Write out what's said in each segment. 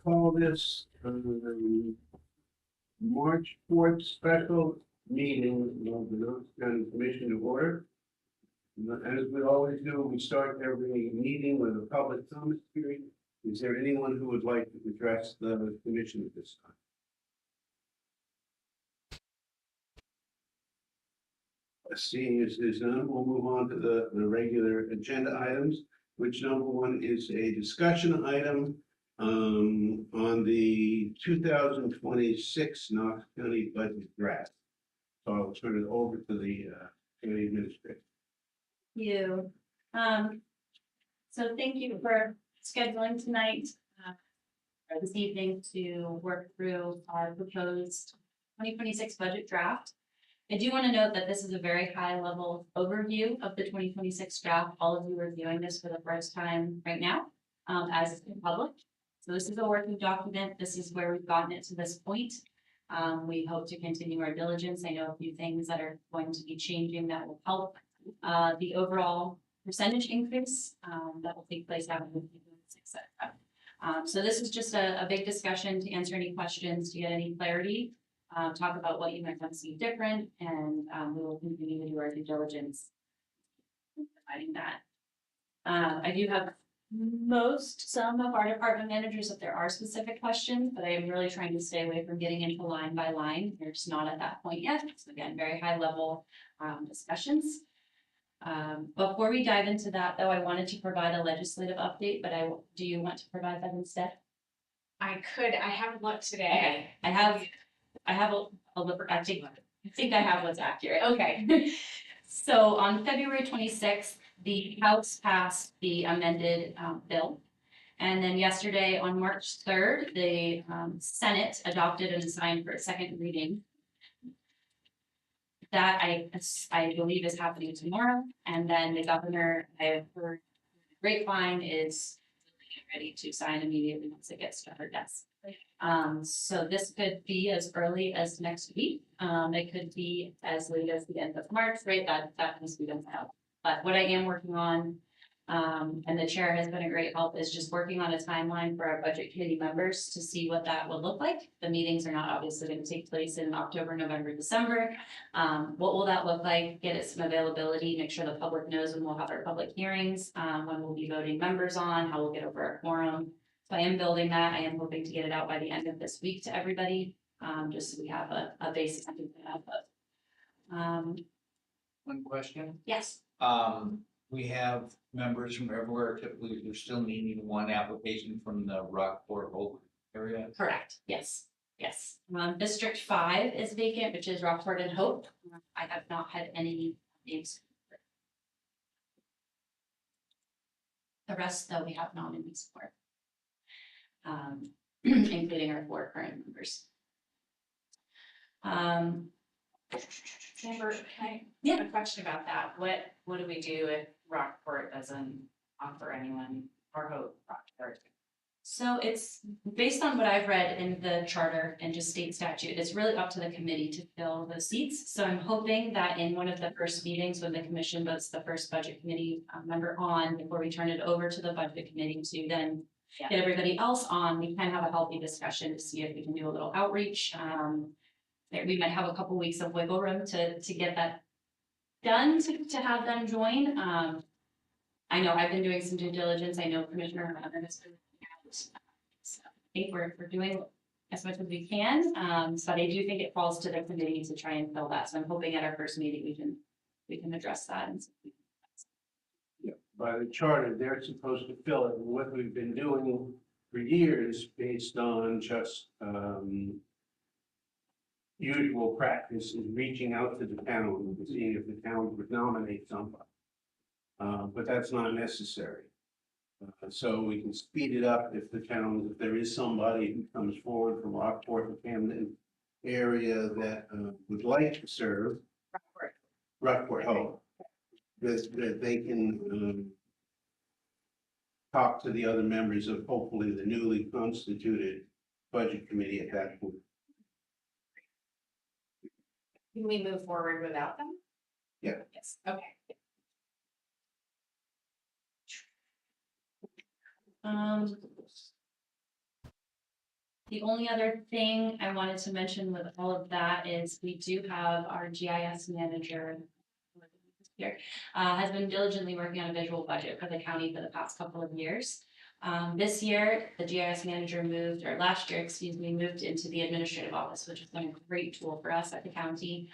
call this March 4th special meeting of the Knox County Commission to order. As we always do, we start every meeting with a public comment period. Is there anyone who would like to address the commission at this time? Seeing as there's none, we'll move on to the regular agenda items, which number one is a discussion item on the 2026 Knox County budget draft. So I'll turn it over to the county administrator. Thank you. So thank you for scheduling tonight or this evening to work through our proposed 2026 budget draft. I do want to note that this is a very high level overview of the 2026 draft. All of you are viewing this for the first time right now as it's in public. So this is a working document. This is where we've gotten it to this point. We hope to continue our diligence. I know a few things that are going to be changing that will help the overall percentage increase that will take place after the 2026. So this is just a big discussion to answer any questions, to get any clarity. Talk about what you might want to see different, and we will continue to do our due diligence in providing that. I do have some of our department managers if there are specific questions, but I am really trying to stay away from getting into line by line. We're just not at that point yet. So again, very high level discussions. Before we dive into that, though, I wanted to provide a legislative update, but do you want to provide that instead? I haven't looked today. Okay, I have I think I have what's accurate. Okay. So on February 26th, the House passed the amended bill. And then yesterday on March 3rd, the Senate adopted and signed for a second reading. That I believe is happening tomorrow. And then the governor, I have heard grapevine, is ready to sign immediately once it gets to her desk. So this could be as early as next week. It could be as late as the end of March, right? That we don't know. But what I am working on, and the chair has been a great help, is just working on a timeline for our budget committee members to see what that will look like. The meetings are not obviously going to take place in October, November, December. What will that look like? Get it some availability, make sure the public knows when we'll have our public hearings, when we'll be voting members on, how we'll get over our quorum. So I am building that. I am hoping to get it out by the end of this week to everybody, just so we have a basic. One question. Yes. We have members from everywhere. Typically, we're still needing one application from the Rockport Hope area. Correct. Yes. Yes. District 5 is vacant, which is Rockport and Hope. I have not had any names. The rest, though, we have nominees for, including our 4 current members. Amber, I Yeah. have a question about that. What do we do if Rockport doesn't offer anyone or hope Rockport? So it's based on what I've read in the charter and just state statute, it's really up to the committee to fill the seats. So I'm hoping that in one of the first meetings when the commission votes the first budget committee member on, before we turn it over to the budget committee to then get everybody else on, we can have a healthy discussion to see if we can do a little outreach. We might have a couple weeks of wiggle room to get that done, to have them join. I know I've been doing some due diligence. I know Commissioner Hunter has been out. So I think we're doing as much as we can. But I do think it falls to the committee to try and fill that. So I'm hoping at our first meeting we can address that. And Yeah, by the charter, they're supposed to fill it. And what we've been doing for years, based on just usual practice, is reaching out to the town and seeing if the town would nominate somebody. But that's not necessary. So we can speed it up if there is somebody who comes forward from Rockport and Camden area that would like to serve Rockport Hope, that they can talk to the other members of hopefully the newly constituted budget committee at that point. Can we move forward without them? Yeah. Yes. Okay. The only other thing I wanted to mention with all of that is we do have our GIS manager here, has been diligently working on a visual budget for the county for the past couple of years. This year, the GIS manager moved, or last year, excuse me, moved into the administrative office, which has been a great tool for us at the county.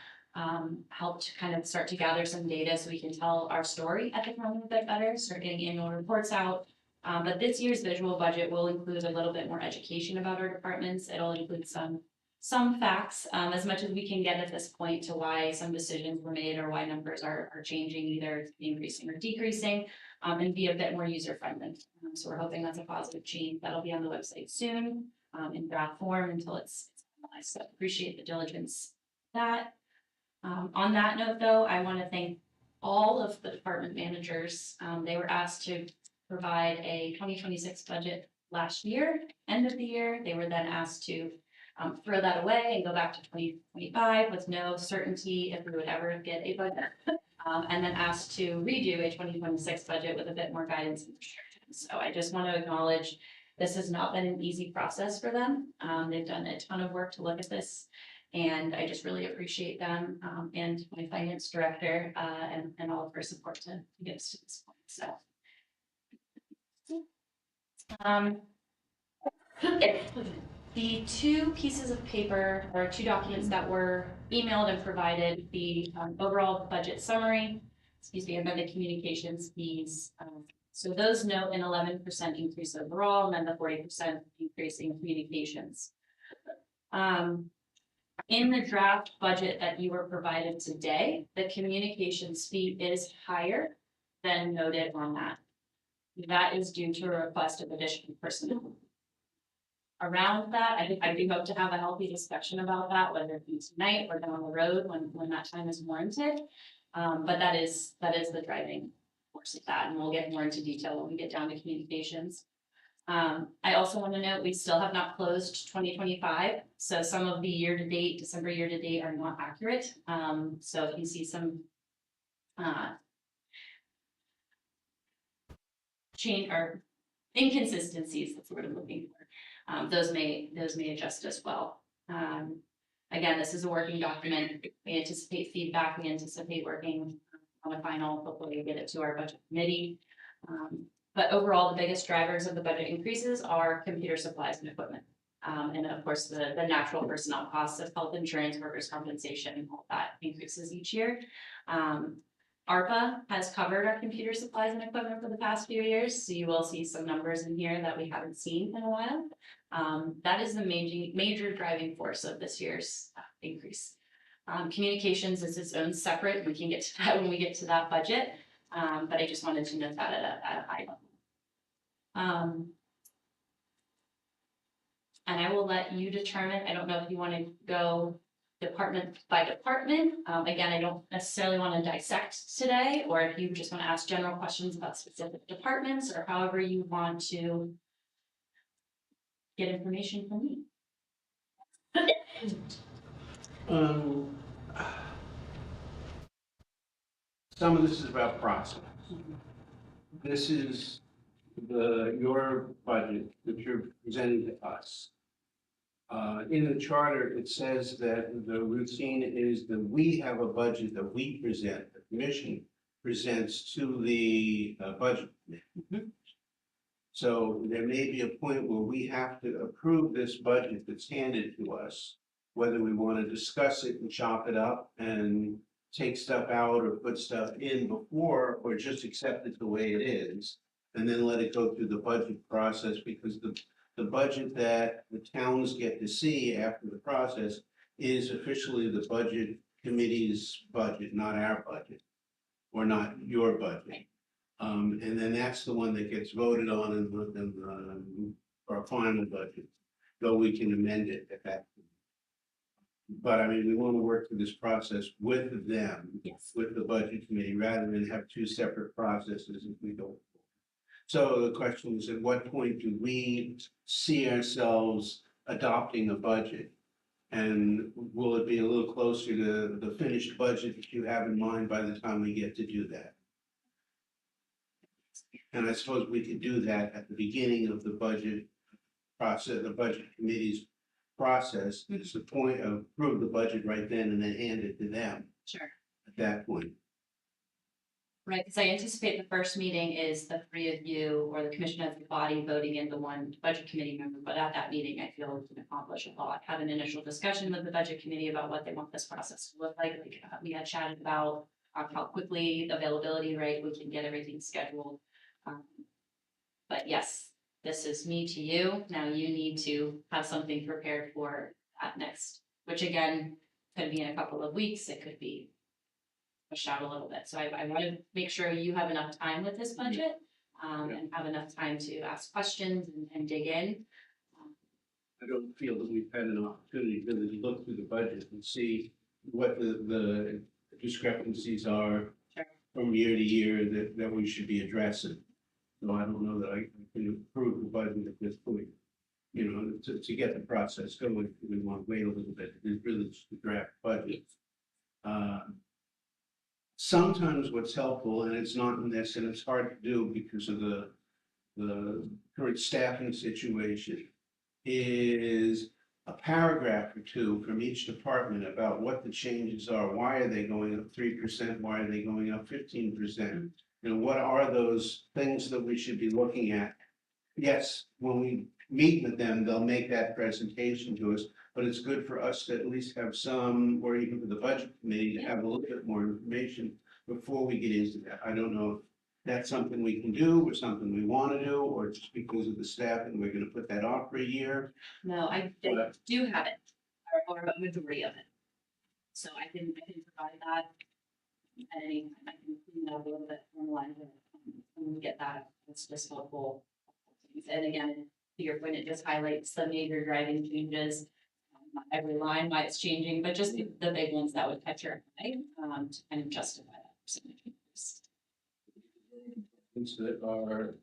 Helped kind of start to gather some data so we can tell our story at the county a bit better, start getting annual reports out. But this year's visual budget will include a little bit more education about our departments. It'll include some facts, as much as we can get at this point to why some decisions were made or why numbers are changing, either increasing or decreasing, and be a bit more user friendly. So we're hoping that's a positive change. That'll be on the website soon, in draft form until it's finalized. So appreciate the diligence of that. On that note, though, I want to thank all of the department managers. They were asked to provide a 2026 budget last year, end of the year. They were then asked to throw that away and go back to 2025 with no certainty if we would ever get a budget. And then asked to redo a 2026 budget with a bit more guidance and restrictions. So I just want to acknowledge this has not been an easy process for them. They've done a ton of work to look at this. And I just really appreciate them and my finance director and all of her support to get us to this point. So. The two pieces of paper or two documents that were emailed and provided, the overall budget summary, and then the communications fees. So those note an 11% increase overall and then the 40% increase in communications. In the draft budget that you were provided today, the communications fee is higher than noted on that. That is due to a request of additional personnel. Around that, I do hope to have a healthy discussion about that, whether it be tonight or down the road when that time is warranted. But that is the driving force of that, and we'll get more into detail when we get down to communications. I also want to note we still have not closed 2025, so some of the year-to-date, December year-to-date are not accurate. So if you see some change or inconsistencies, that's what I'm looking for. Those may adjust as well. Again, this is a working document. We anticipate feedback. We anticipate working on a final before we get it to our budget committee. But overall, the biggest drivers of the budget increases are computer supplies and equipment. And of course, the natural personnel costs of health insurance, workers' compensation, all that increases each year. ARPA has covered our computer supplies and equipment for the past few years, so you will see some numbers in here that we haven't seen in a while. That is the major driving force of this year's increase. Communications is its own separate. We can get to that when we get to that budget, but I just wanted to note that at a high level. And I will let you determine. I don't know if you want to go department by department. Again, I don't necessarily want to dissect today, or if you just want to ask general questions about specific departments, or however you want to get information from me. Some of this is about process. This is your budget that you're presenting to us. In the charter, it says that the routine is that we have a budget that we present, the commission presents to the budget committee. So there may be a point where we have to approve this budget that's handed to us, whether we want to discuss it and chop it up and take stuff out or put stuff in before, or just accept it the way it is, and then let it go through the budget process, because the budget that the towns get to see after the process is officially the budget committee's budget, not our budget, or not your budget. And then that's the one that gets voted on in our final budget, though we can amend it at that point. But I mean, we want to work through this process with them, Yes. with the budget committee, rather than have two separate processes if we go. So the question is, at what point do we see ourselves adopting a budget? And will it be a little closer to the finished budget that you have in mind by the time we get to do that? And I suppose we could do that at the beginning of the budget process, the budget committee's process, it's the point of approve the budget right then and then hand it to them Sure. at that point. Right, because I anticipate the first meeting is the three of you or the commission as the body voting into one budget committee member, but at that meeting, I feel we can accomplish a lot. Have an initial discussion with the budget committee about what they want this process to look like. We had chatted about how quickly the availability, right, we can get everything scheduled. But yes, this is me to you. Now you need to have something prepared for that next, which again, could be in a couple of weeks, it could be pushed out a little bit. So I want to make sure you have enough time with this budget, and have enough time to ask questions and dig in. I don't feel that we've had an opportunity really to look through the budget and see what the discrepancies are Sure. from year to year that we should be addressing. So I don't know that I can approve the budget at this point. You know, to get the process going, we want to wait a little bit. It's really just the draft budget. Sometimes what's helpful, and it's not in this, and it's hard to do because of the current staffing situation, is a paragraph or two from each department about what the changes are. Why are they going up 3%? Why are they going up 15%? You know, what are those things that we should be looking at? Yes, when we meet with them, they'll make that presentation to us, but it's good for us to at least have some, or even for the budget committee to have a little bit more information before we get into that. I don't know if that's something we can do, or something we want to do, or just because of the staff and we're gonna put that off for a year. No, I do have it, or a majority of it. So I can provide that at any time. I can clean it up a little bit, formalize it, when we get that. It's just helpful. And again, to your point, it just highlights the major driving changes. Not every line why it's changing, but just the big ones that would catch your eye, to kind of justify that percentage increase. Things that are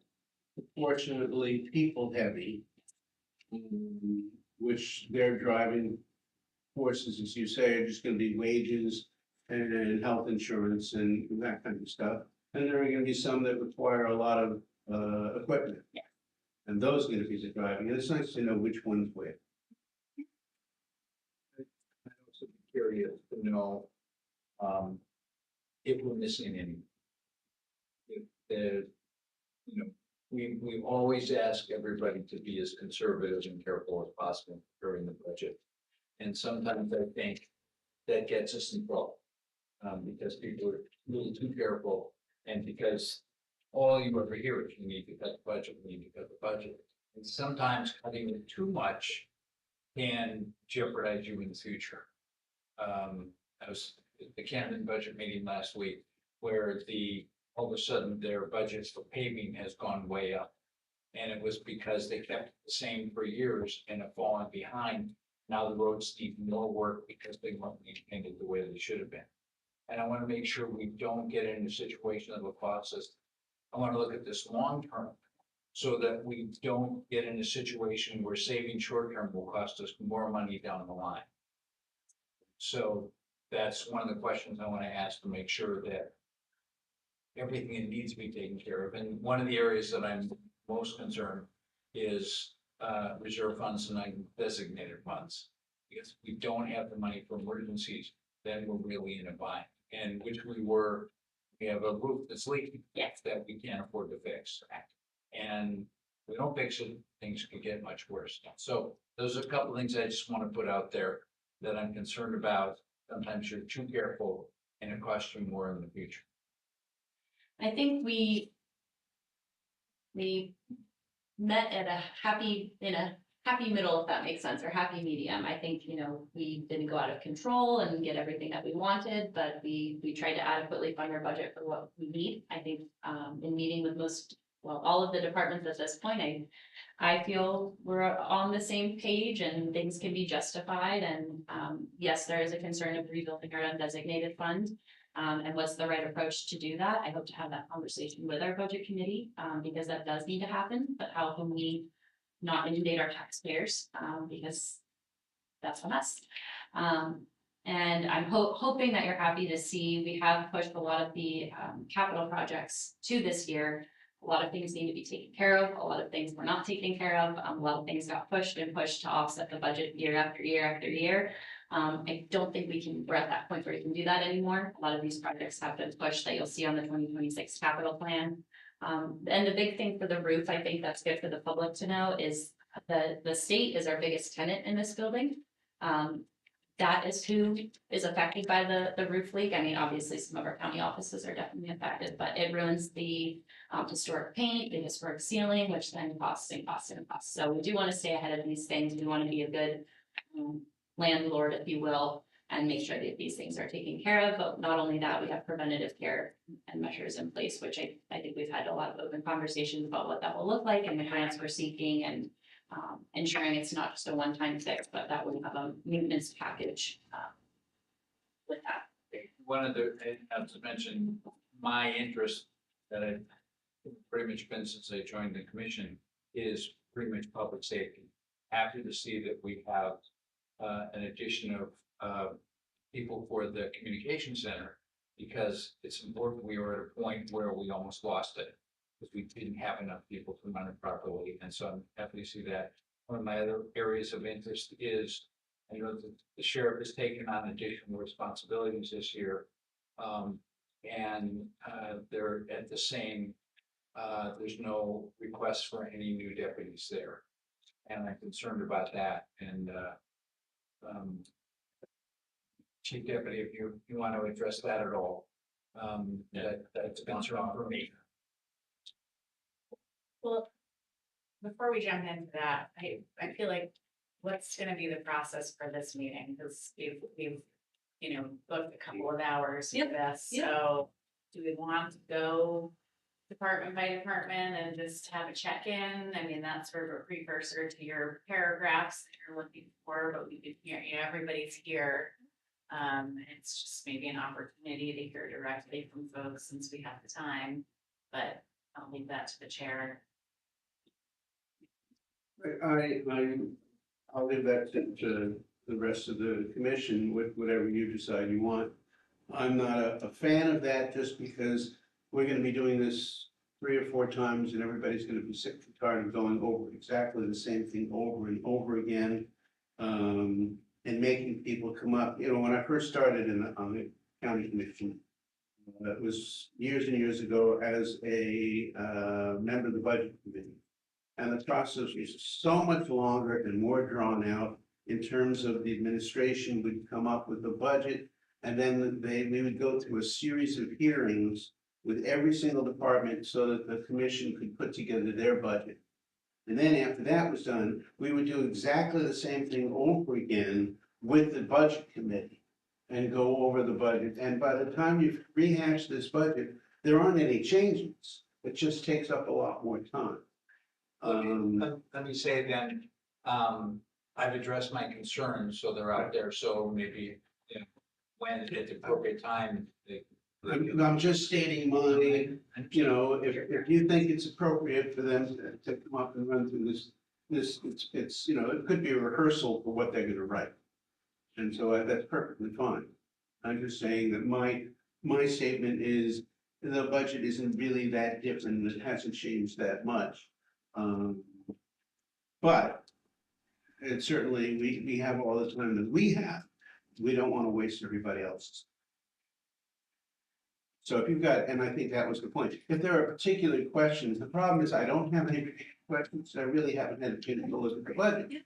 fortunately people heavy, which their driving forces, as you say, are just gonna be wages and health insurance and that kind of stuff. And there are gonna be some that require a lot of equipment. Yeah. And those are gonna be the driving, and it's nice to know which one's where. I'd also be curious to know, if we're missing any. If there's, you know, we always ask everybody to be as conservative and careful as possible during the budget. And sometimes I think that gets us in trouble, because people are a little too careful, and because all you ever hear is we need to cut the budget, we need to cut the budget. And sometimes cutting it too much can jeopardize you in the future. I was at the Camden budget meeting last week where all of a sudden their budgets for paving has gone way up. And it was because they kept it the same for years and have fallen behind. Now the roads need more work because they weren't maintained the way they should have been. And I want to make sure we don't get in a situation that will cost us. I want to look at this long term so that we don't get in a situation where saving short term will cost us more money down the line. So that's one of the questions I want to ask to make sure that everything that needs to be taken care of. And one of the areas that I'm most concerned is reserve funds and undesignated funds. Because if we don't have the money for emergencies, then we're really in a bind. And which we have a roof that's leaking. Yes. That we can't afford to fix. And we don't fix it, things could get much worse. So those are a couple of things I just want to put out there that I'm concerned about. Sometimes you're too careful and it costs you more in the future. I think we met at in a happy middle, if that makes sense, or happy medium. I think, we didn't go out of control and get everything that we wanted, but we tried to adequately fund our budget for what we need. I think, in meeting with all of the departments at this point, I feel we're on the same page and things can be justified. And, yes, there is a concern of rebuilding our undesignated fund. And what's the right approach to do that? I hope to have that conversation with our budget committee, because that does need to happen, but how can we not inundate our taxpayers, because that's on us. And I'm hoping that you're happy to see we have pushed a lot of the capital projects to this year. A lot of things need to be taken care of, a lot of things were not taken care of, a lot of things got pushed and pushed to offset the budget year after year after year. I don't think we're at that point where we can do that anymore. A lot of these projects have been pushed that you'll see on the 2026 capital plan. And the big thing for the roof, I think that's good for the public to know, is the state is our biggest tenant in this building. That is who is affected by the roof leak. I mean, obviously, some of our county offices are definitely affected, but it ruins the historic paint, the historic ceiling, which then costs and costs and costs. So we do want to stay ahead of these things. We want to be a good landlord, if you will, and make sure that these things are taken care of. But not only that, we have preventative care and measures in place, which I think we've had a lot of open conversations about what that will look like and the grants we're seeking, and ensuring it's not just a one-time fix, but that we have a maintenance package with that. One of the, not to mention, my interest that I've pretty much been since I joined the commission is pretty much public safety. Happy to see that we have an addition of people for the communication center, because it's important. We were at a point where we almost lost it because we didn't have enough people to run it properly. And so I'm happy to see that. One of my other areas of interest is, I know that the sheriff has taken on additional responsibilities this year. And they're at the same, there's no request for any new deputies there. And I'm concerned about that. And Chief Deputy, if you want to address that at all, that's a concern for me. Well, before we jump into that, I feel like what's gonna be the process for this meeting? Because we've, you know, booked a couple of hours for Yep, this, yep. so do we want to go department by department and just have a check-in? I mean, that's sort of a precursor to your paragraphs that you're looking for, but we could hear, you know, everybody's here. It's just maybe an opportunity to hear directly from folks since we have the time, but I'll leave that to the chair. I'll leave that to the rest of the commission with whatever you decide you want. I'm not a fan of that just because we're gonna be doing this 3 or 4 times and everybody's gonna be sick and tired of going over exactly the same thing over and over again. And making people come up, you know, when I first started on the county commission, that was years and years ago as a member of the budget committee. And the process was so much longer and more drawn out in terms of the administration would come up with the budget. And then we would go through a series of hearings with every single department so that the commission could put together their budget. And then after that was done, we would do exactly the same thing over again with the budget committee and go over the budget. And by the time you've rehashed this budget, there aren't any changes. It just takes up a lot more time. Let me say then, I've addressed my concerns, so they're out there, so maybe, you know, when at the appropriate time, I'm just stating my, you know, if you think it's appropriate for them to come up and run through this, it's, you know, it could be a rehearsal for what they're gonna write. And so that's perfectly fine. I'm just saying that my statement is the budget isn't really that different, it hasn't changed that much. But it certainly, we have all the time that we have, we don't wanna waste everybody else's. So if you've got, and I think that was the point, if there are particular questions, the problem is I don't have any questions, I really haven't had a chance to look at the budget.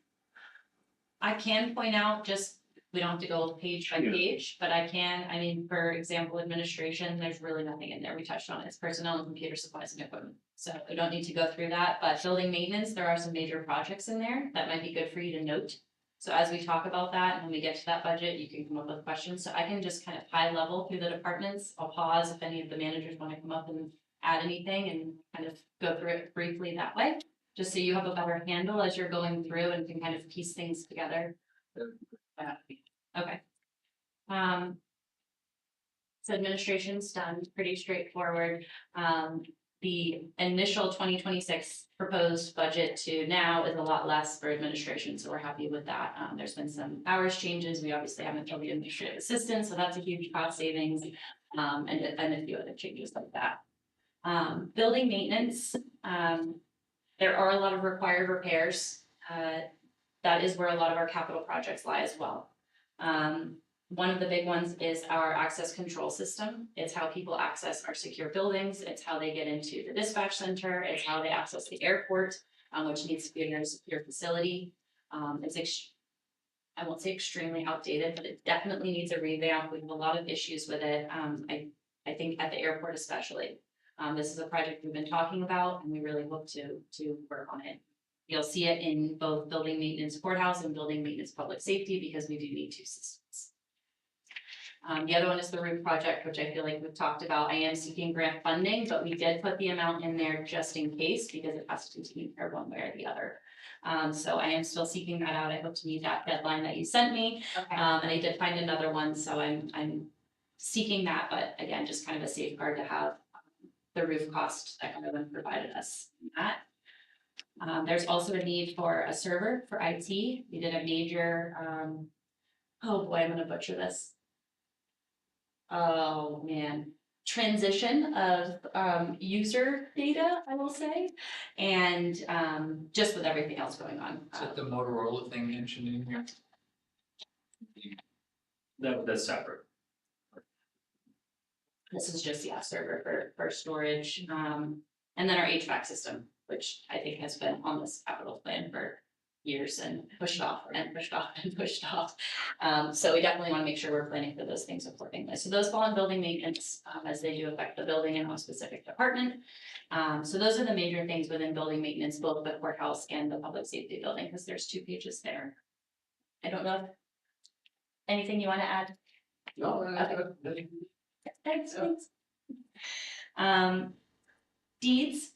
I can point out, just, we don't have to go page by Yeah. page, but I mean, for example, administration, there's really nothing in there. We touched on it. It's personnel and computer supplies and equipment. So we don't need to go through that, but building maintenance, there are some major projects in there that might be good for you to note. So as we talk about that, and when we get to that budget, you can come up with questions. So I can just kind of high level through the departments. I'll pause if any of the managers want to come up and add anything and kind of go through it briefly that way. Just so you have a better handle as you're going through and can kind of piece things together. Okay. So administration's done, pretty straightforward. The initial 2026 proposed budget to now is a lot less for administration, so we're happy with that. There's been some hours changes. We obviously haven't filled the administrative assistant, so that's a huge cost savings, and a few other changes like that. Building maintenance, there are a lot of required repairs. That is where a lot of our capital projects lie as well. One of the big ones is our access control system. It's how people access our secure buildings. It's how they get into the dispatch center. It's how they access the airport, which needs to be a very secure facility. I won't say extremely outdated, but it definitely needs a revamp. We have a lot of issues with it. I think at the airport especially. This is a project we've been talking about, and we really hope to work on it. You'll see it in both building maintenance courthouse and building maintenance public safety, because we do need two systems. The other one is the roof project, which I feel like we've talked about. I am seeking grant funding, but we did put the amount in there just in case, because it has to be taken care of one way or the other. So I am still seeking that out. I hope to meet that deadline that you sent me. Okay. And I did find another one, so I'm seeking that, but again, just kind of a safeguard to have the roof cost that Carolyn provided us in that. There's also a need for a server for IT. We did a major, oh boy, I'm gonna butcher this. Oh man, transition of user data, I will say, and just with everything else going on. Is it the Motorola thing mentioned in here? That's separate. This is just, yeah, server for storage, and then our HVAC system, which I think has been on this capital plan for years and pushed off and pushed off and pushed off. So we definitely want to make sure we're planning for those things accordingly. So those fall on building maintenance, as they do affect the building and a specific department. So those are the major things within building maintenance, both the courthouse and the public safety building, because there's 2 pages there. I don't know if anything you want to add? Okay. Thanks. Deeds,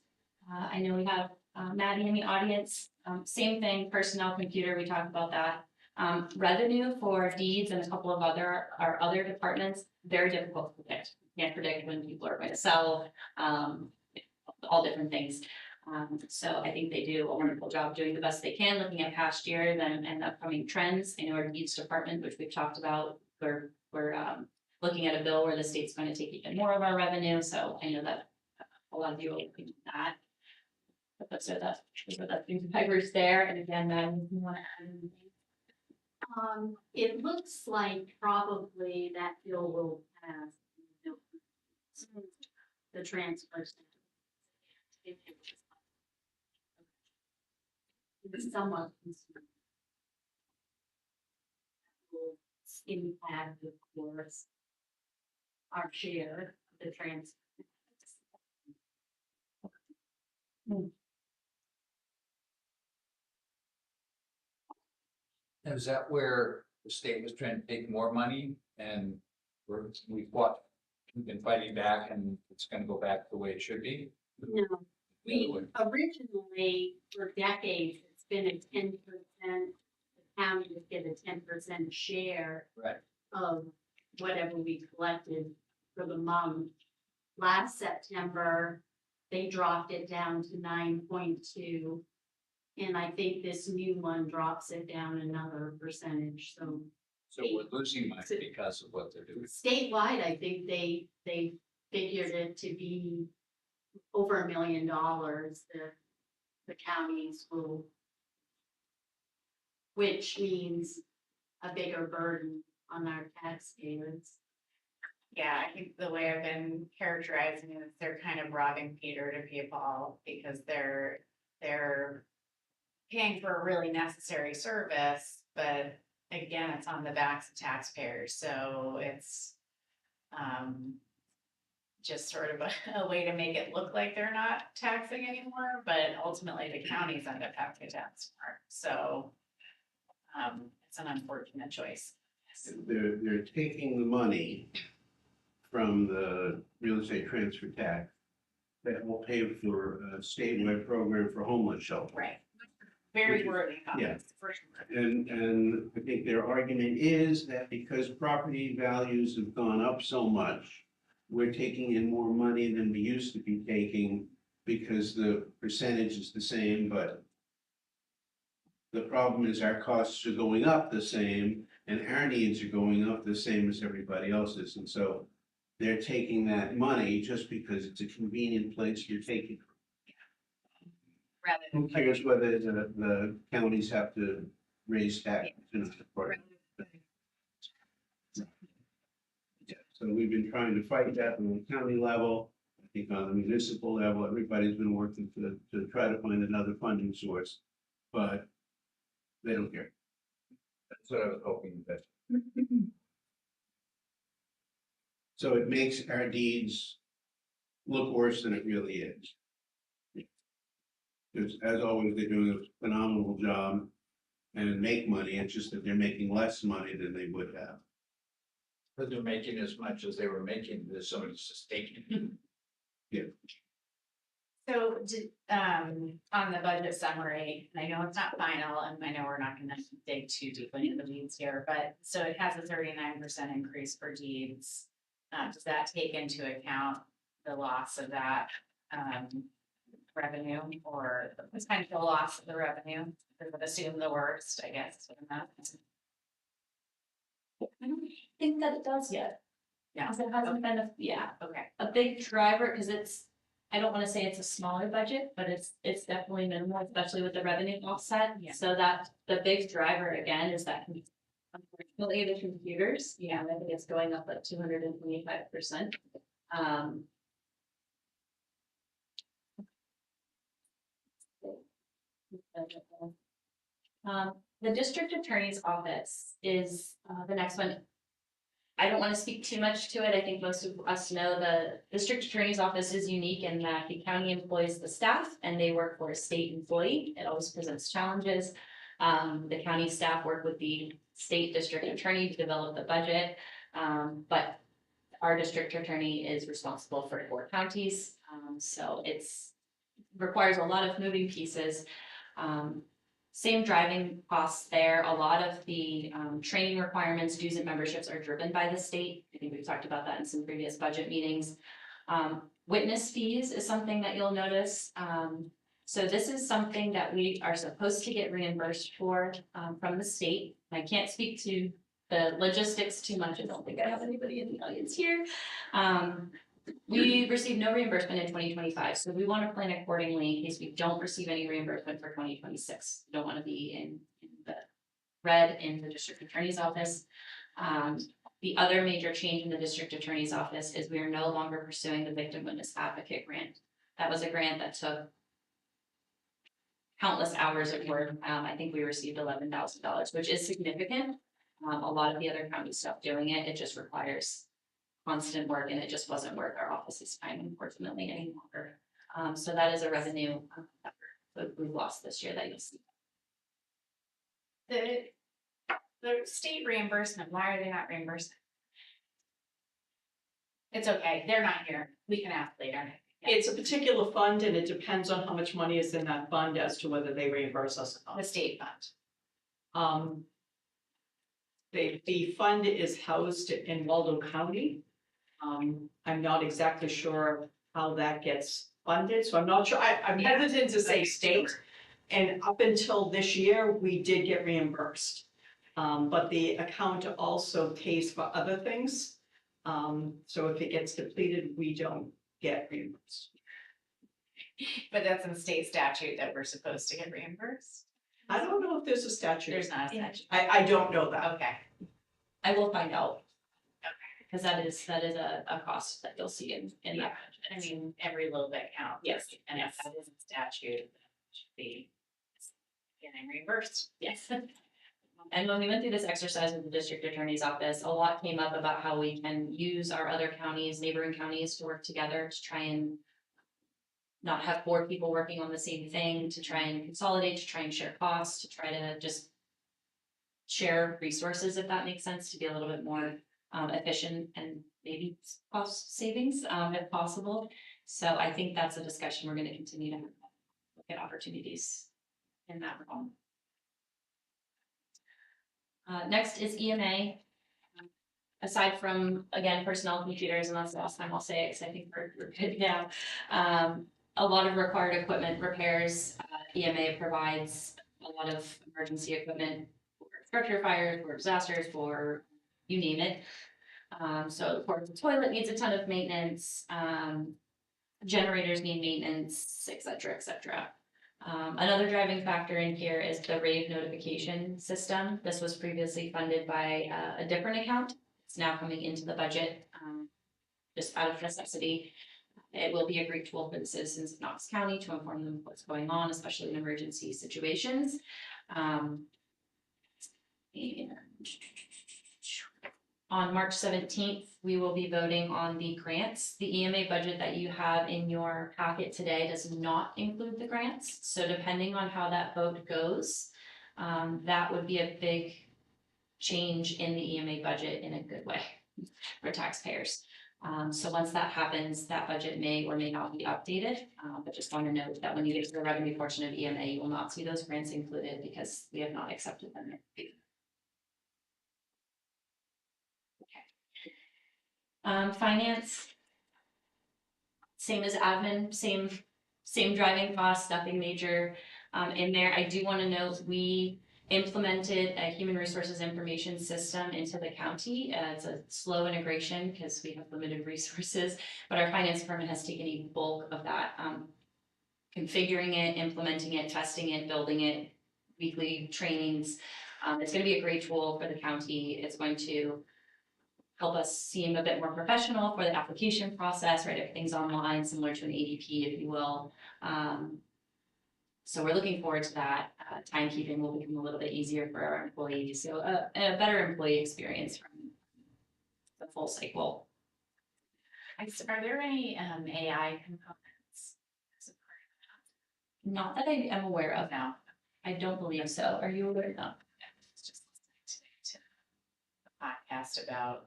I know we have Maddie in the audience, same thing, personnel, computer, we talked about that. Revenue for deeds and a couple of our other departments, very difficult to predict. Can't predict when people are going to sell, all different things. So I think they do a wonderful job doing the best they can, looking at past years and upcoming trends. I know our deeds department, which we've talked about, we're looking at a bill where the state's going to take even more of our revenue, so I know that a lot of you are looking at that. But those are the things drivers there, and again, Madeline, if you want to add anything? It looks like probably that bill will pass. The transfer. It's somewhat concerned. Will impact, of course, our share of the transfer. And is that where the state was trying to take more money and we've been fighting back and it's gonna go back the way it should be? No, we originally, for decades, it's been a 10%, the county would get a 10% share Right. of whatever we collected for the month. Last September, they dropped it down to 9.2. And I think this new one drops it down another percentage, so So we're losing money because of what they're doing. statewide, I think they figured it to be over $1 million, the counties will. Which means a bigger burden on our taxpayers. Yeah, I think the way I've been characterizing it is they're kind of robbing Peter to pay Paul, because they're paying for a really necessary service, but again, it's on the backs of taxpayers, so it's just sort of a way to make it look like they're not taxing anymore, but ultimately the counties end up having to tax more, so it's an unfortunate choice. They're taking the money from the real estate transfer tax that will pay for a statewide program for homeless shelter. Right. Very Which is- wordy yeah. comments, for sure. And I think their argument is that because property values have gone up so much, we're taking in more money than we used to be taking because the percentage is the same, but the problem is our costs are going up the same and our needs are going up the same as everybody else's. And so they're taking that money just because it's a convenient place you're taking. Rather Who than. cares whether the counties have to raise taxes in the department? Yeah, so we've been trying to fight that on the county level. I think on the municipal level, everybody's been working to try to find another funding source, but they don't care. That's what I was hoping that. So it makes our deeds look worse than it really is. Because as always, they're doing a phenomenal job and make money. It's just that they're making less money than they would have. But they're making as much as they were making, there's somebody's just taking. So, on the budget summary, and I know it's not final, and I know we're not gonna dig too deeply into the weeds here, but, so it has a 39% increase for deeds. Does that take into account the loss of that, revenue, or the potential loss of the revenue? I would assume the worst, I guess, is what I'm asking. I don't think that it does yet. Yeah. 'Cause it hasn't been Okay, a big driver, because it's, I don't wanna say it's a smaller budget, but it's definitely minimal, especially with the revenue offset. Yeah. So that, the big driver again is that unfortunately the computers, Yeah. I think it's going up like 225%. The district attorney's office is the next one. I don't want to speak too much to it. I think most of us know the district attorney's office is unique in that the county employs the staff and they work for a state employee. It always presents challenges. The county staff work with the state district attorney to develop the budget. But our district attorney is responsible for 4 counties. So it's requires a lot of moving pieces. Same driving costs there. A lot of the training requirements, dues and memberships are driven by the state. I think we've talked about that in some previous budget meetings. Witness fees is something that you'll notice. So this is something that we are supposed to get reimbursed for from the state. I can't speak to the logistics too much. I don't think I have anybody in the audience here. We received no reimbursement in 2025, so we want to plan accordingly in case we don't receive any reimbursement for 2026. We don't want to be in the red in the district attorney's office. The other major change in the district attorney's office is we are no longer pursuing the victim witness advocate grant. That was a grant that took countless hours of work. I think we received $11,000, which is significant. A lot of the other counties stopped doing it. It just requires constant work, and it just wasn't worth our office's time, unfortunately, any longer. So that is a revenue that we've lost this year that you'll see. the state reimbursement, why are they not reimbursing? It's okay, they're not here, we can ask later. It's a particular fund and it depends on how much money is in that fund as to whether they reimburse us or The not. state fund, The fund is housed in Waldo County. I'm not exactly sure how that gets funded, so I'm not sure, I'm hesitant to say state. And up until this year, we did get reimbursed. But the account also pays for other things. So if it gets depleted, we don't get reimbursed. but that's in state statute that we're supposed to get reimbursed. I don't know if there's a statute. There's not a statute. I don't know that. Okay, I will find out. Okay. Because that is a cost that you'll see in Yeah, that I budget. mean, every little bit counts. Yes, And yes. if that is a statute, that should be getting reimbursed. Yes. And when we went through this exercise with the district attorney's office, a lot came up about how we can use our other counties, neighboring counties to work together to try and not have 4 people working on the same thing, to try and consolidate, to try and share costs, to try to just share resources, if that makes sense, to be a little bit more efficient and maybe cost savings if possible. So I think that's a discussion we're going to continue to have, look at opportunities in that realm. Next is EMA. Aside from, again, personnel computers, and that's the last time I'll say it, because I think we're good now. A lot of required equipment repairs. EMA provides a lot of emergency equipment for structure fires, for disasters, for you name it. So of course, the toilet needs a ton of maintenance, generators need maintenance, et cetera, et cetera. Another driving factor in here is the rave notification system. This was previously funded by a different account. It's now coming into the budget, just out of necessity. It will be a great tool for the citizens of Knox County to inform them of what's going on, especially in emergency situations. And on March 17th, we will be voting on the grants. The EMA budget that you have in your packet today does not include the grants. So depending on how that vote goes, that would be a big change in the EMA budget in a good way for taxpayers. So once that happens, that budget may or may not be updated, but just want to note that when you get to the revenue portion of EMA, you will not see those grants included because we have not accepted them. Finance. Same as admin, same driving costs, nothing major in there. I do want to note we implemented a human resources information system into the county. It's a slow integration because we have limited resources, but our finance department has taken a bulk of that, configuring it, implementing it, testing it, building it, weekly trainings. It's going to be a great tool for the county. It's going to help us seem a bit more professional for the application process, right? Everything's online, similar to an ADP, if you will. So we're looking forward to that. Timekeeping will become a little bit easier for our employees. So a better employee experience from the full cycle. Are there any AI components? as a part Not that I am aware of of. that? I don't believe so. Are you aware of that? No. I was just listening today to a podcast about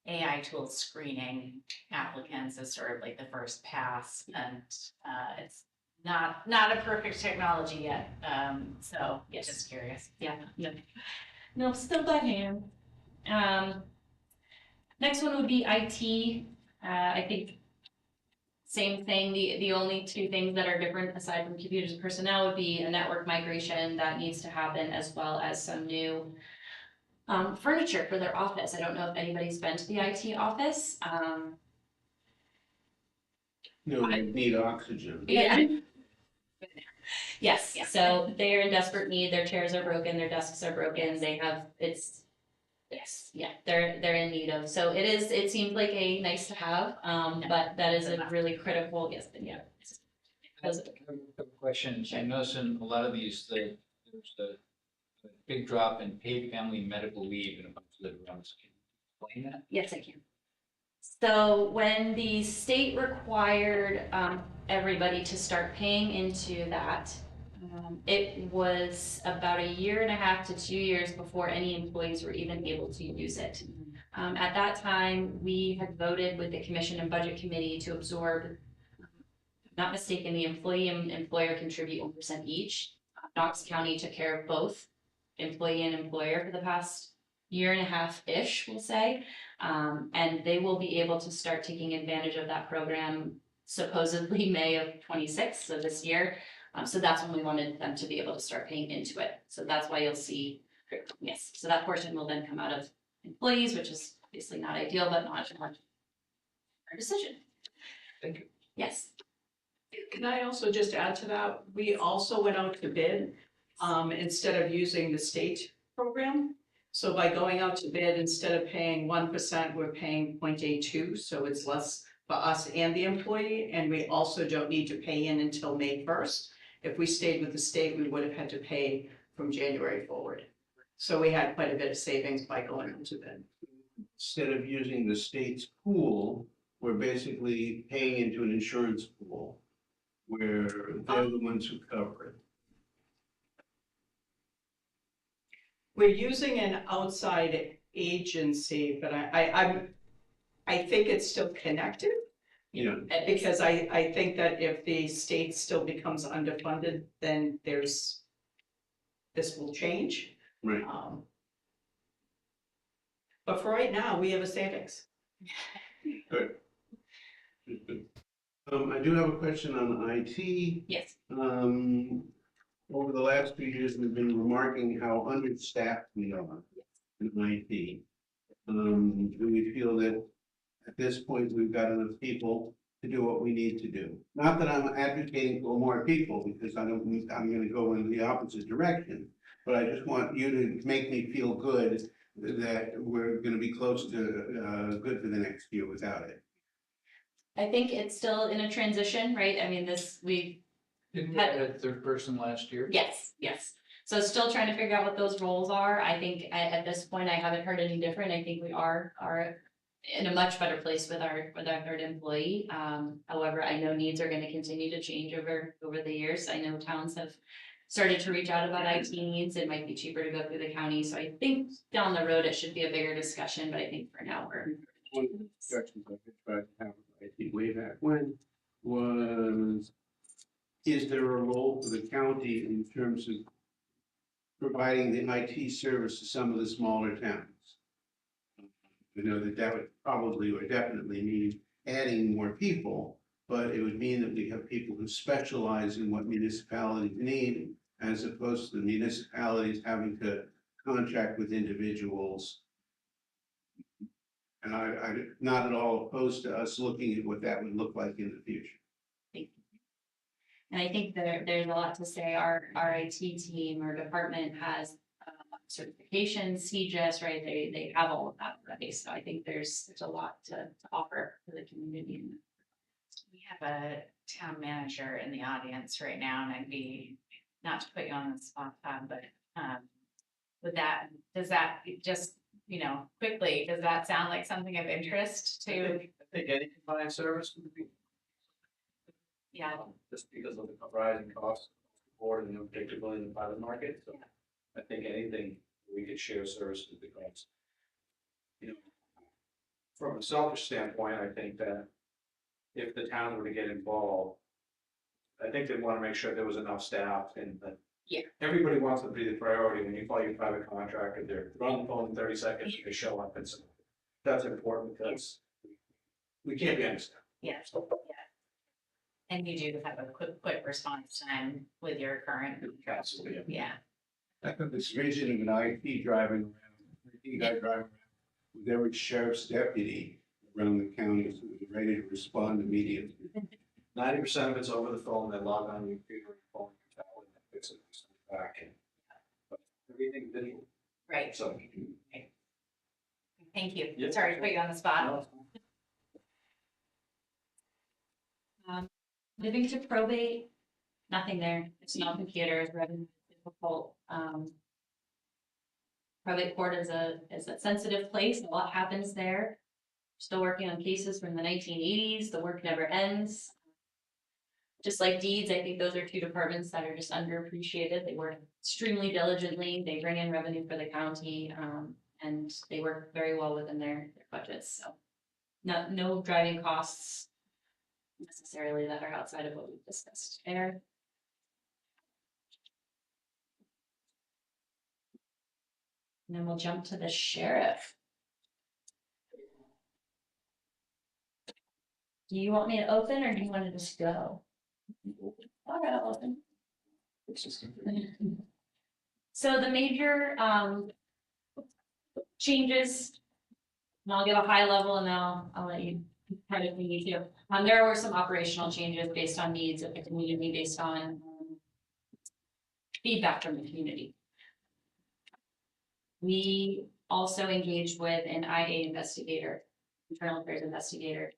AI tools screening applicants as sort of like the first pass, and it's not a perfect technology yet. So Yes. just curious. Yeah, no, still by hand. Next one would be IT. I think same thing. The only two things that are different aside from computers and personnel would be a network migration that needs to happen, as well as some new furniture for their office. I don't know if anybody's been to the IT office. No, they need oxygen. Yeah. Yes, so they're in desperate need, their chairs are broken, their desks are broken, they have, yes, yeah, they're in need of, so it seemed like a nice to have, but that is a really critical, yes, but yeah. I have a question. I noticed in a lot of these, there's the big drop in paid family medical leave and a bunch of the ones. Can you explain that? Yes, I can. So when the state required everybody to start paying into that, it was about 1.5 to 2 years before any employees were even able to use it. At that time, we had voted with the Commission and Budget Committee to absorb, if I'm not mistaken, the employee and employer contribute 1% each. Knox County took care of both employee and employer for the past 1.5-ish, we'll say. And they will be able to start taking advantage of that program supposedly May of 26, so this year. So that's when we wanted them to be able to start paying into it. So that's why you'll see, yes, so that portion will then come out of employees, which is obviously not ideal, but not much our decision. Thank you. Yes. Can I also just add to that? We also went out to bid, instead of using the state program. So by going out to bid, instead of paying 1%, we're paying 0.82, so it's less for us and the employee, and we also don't need to pay in until May 1st. If we stayed with the state, we would have had to pay from January forward. So we had quite a bit of savings by going out to bid. Instead of using the state's pool, we're basically paying into an insurance pool where they're the ones who cover it. We're using an outside agency, but I think it's still connected. Yeah. Because I think that if the state still becomes underfunded, then this will change. Right. But for right now, we have a savings. Good. Good. I do have a question on IT. Yes. Over the last few years, we've been remarking how understaffed we are in IT. Do we feel that at this point, we've got enough people to do what we need to do? Not that I'm advocating for more people, because I'm gonna go in the opposite direction. But I just want you to make me feel good that we're gonna be close to, good for the next year without it. I think it's still in a transition, right? I mean, Didn't we add a third person last year? yes. So still trying to figure out what those roles are. I think at this point, I haven't heard any different. I think we are in a much better place with our third employee. However, I know needs are gonna continue to change over the years. I know towns have started to reach out about IT needs. It might be cheaper to go through the county. So I think down the road, it should be a bigger discussion, but I think for now, we're. One of the discussions I could try to have, I think way back when, was, is there a role for the county in terms of providing the IT service to some of the smaller towns? We know that that would probably or definitely mean adding more people, but it would mean that we have people who specialize in what municipalities need, as opposed to the municipalities having to contract with individuals. And I'm not at all opposed to us looking at what that would look like in the future. And I think there's a lot to say. Our IT team or department has certifications, CGIS, right? They have all of that already. So I think there's a lot to offer for the community. We have a town manager in the audience right now, and I'd be, not to put you on the spot, Tom, but, does that just, quickly, does that sound like something of interest to, I think any combined service would be, yeah, just because of the rising costs board and the unpredictability in the private market. So I think anything we could share services because, from a selfish standpoint, I think that if the town were to get involved, I think they'd want to make sure there was enough staff and that. Yeah. Everybody wants to be the priority. When you call your private contractor, they're on the phone in 30 seconds, they show up. And so that's important because we can't be understaffed. yeah, yeah. And you do have a quick response time with your current. Absolutely. Yeah, I think this vision of an IT driving around, IT guy driving around with every sheriff's deputy around the county, so they're ready to respond immediately. 90% of it's over the phone. They log on your computer, your phone, your tablet, and fix it back. But everything digital. right, So. thank you, Yeah. sorry to put you on the spot. Moving to probate, nothing there. It's not computers, revenue is difficult. Probate court is a sensitive place. A lot happens there. Still working on cases from the 1980s. The work never ends. Just like deeds, I think those are two departments that are just underappreciated. They work extremely diligently. They bring in revenue for the county, and they work very well within their budgets. So, no driving costs necessarily that are outside of what we've discussed there. And then we'll jump to the sheriff. Do you want me to open or do you want to just go? All right, I'll open. So the major changes, and I'll give a high level and then I'll let you kind of need to. There were some operational changes based on needs of the community, based on feedback from the community. We also engaged with an IA investigator, internal affairs investigator.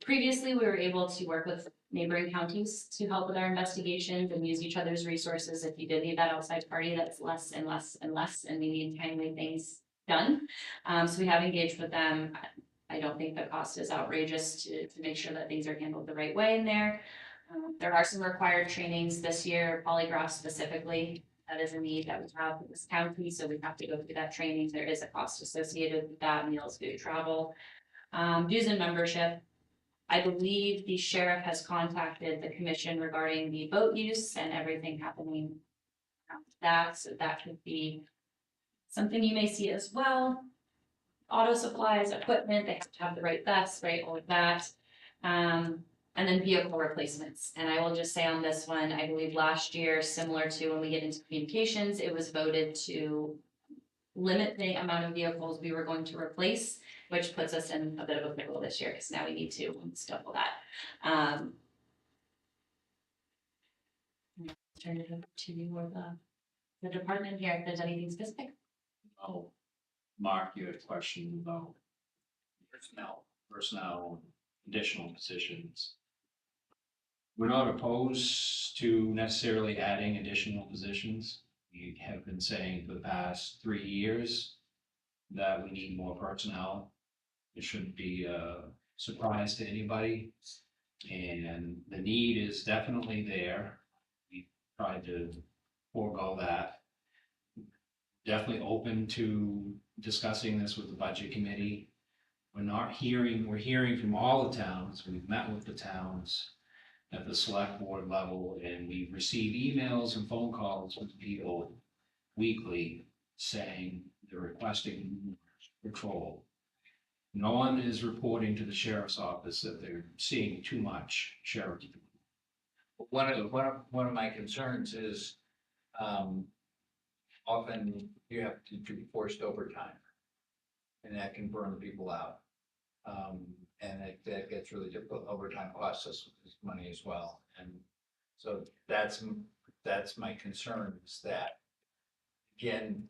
Previously, we were able to work with neighboring counties to help with our investigations and use each other's resources. If you did need that outside party, that's less and less and less, and we need timely things done. So we have engaged with them. I don't think the cost is outrageous to make sure that things are handled the right way in there. There are some required trainings this year, polygraph specifically. That is a need that we have in this county, so we have to go through that training. There is a cost associated with that, meals, food, travel. Dues and membership. I believe the sheriff has contacted the commission regarding the boat use and everything happening around that, so that could be something you may see as well. Auto supplies, equipment, they have to have the right vests, right, all of that. And then vehicle replacements. And I will just say on this one, I believe last year, similar to when we get into communications, it was voted to limit the amount of vehicles we were going to replace, which puts us in a bit of a pickle this year, because now we need to almost double that. Turn it over to you or the department here, if there's anything specific. Oh, Mark, you had a question about personnel, additional positions. We're not opposed to necessarily adding additional positions. We have been saying for the past 3 years that we need more personnel. It shouldn't be a surprise to anybody. And the need is definitely there. We tried to forego that. Definitely open to discussing this with the budget committee. We're hearing from all the towns. We've met with the towns at the select board level, and we receive emails and phone calls from people weekly saying they're requesting patrol. No one is reporting to the sheriff's office that they're seeing too much sheriff. One of my concerns is, often you have to do forced overtime. And that can burn people out. And that gets really difficult. Overtime costs us money as well. And so that's my concern, is that, again,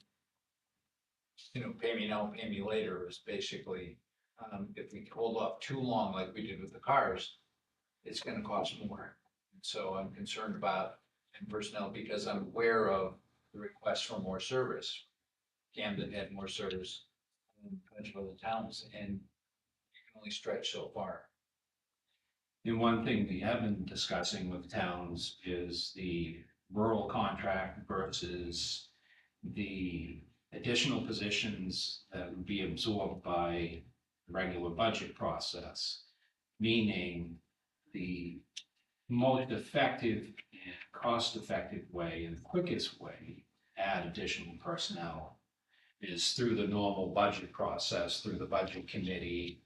pay me now, pay me later is basically, if we hold off too long like we did with the cars, it's gonna cost more. And so I'm concerned about personnel, because I'm aware of the request for more service. Camden had more service than a bunch of other towns, and you can only stretch so far. And one thing we have been discussing with towns is the rural contract versus the additional positions that would be absorbed by the regular budget process. Meaning the most effective and cost-effective way and the quickest way to add additional personnel is through the normal budget process, through the budget committee,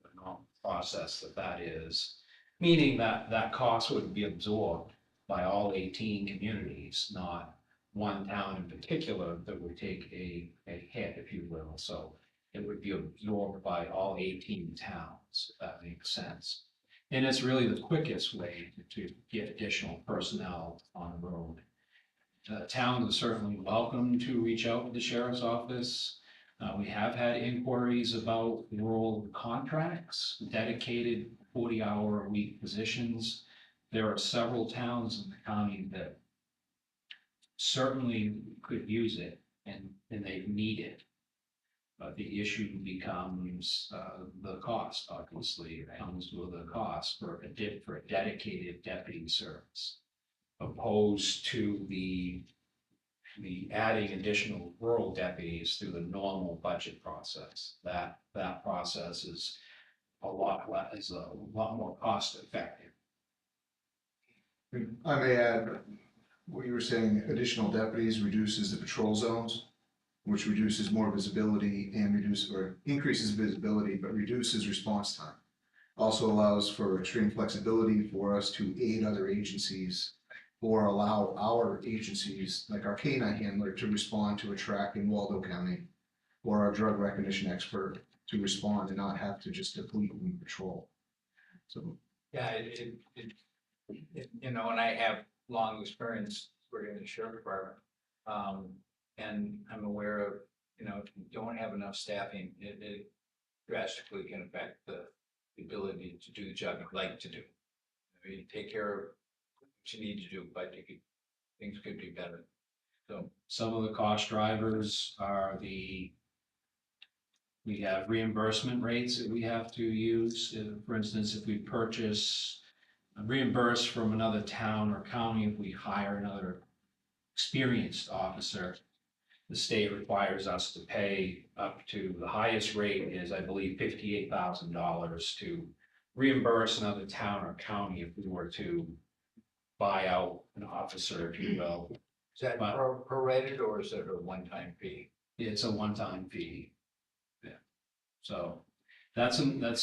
the normal process that is, meaning that that cost would be absorbed by all 18 communities, not one town in particular that would take a hit, if you will. So it would be absorbed by all 18 towns, if that makes sense. And it's really the quickest way to get additional personnel on the road. Towns are certainly welcome to reach out to the sheriff's office. We have had inquiries about rural contracts, dedicated 40-hour-a-week positions. There are several towns in the county that certainly could use it, and they need it. But the issue becomes the cost, obviously. It comes with a cost for a dedicated deputy service, opposed to the adding additional rural deputies through the normal budget process. That process is a lot more cost effective. I may add, what you were saying, additional deputies reduces the patrol zones, which reduces more visibility and increases visibility, but reduces response time. Also allows for extreme flexibility for us to aid other agencies or allow our agencies, like our canine handler, to respond to a track in Waldo County, or our drug recognition expert to respond and not have to just deplete and patrol. So Yeah, and I have long experience working in the sheriff department. And I'm aware of, if you don't have enough staffing, it drastically can affect the ability to do the job you'd like to do. You take care of what you need to do, but things could be better. So Some of the cost drivers are we have reimbursement rates that we have to use. For instance, if we reimburse from another town or county, if we hire another experienced officer, the state requires us to pay up to, the highest rate is, I believe, $58,000 to reimburse another town or county if we were to buy out an officer, if you will. is that prorated, or is it a one-time fee? It's a one-time fee. Yeah. So that's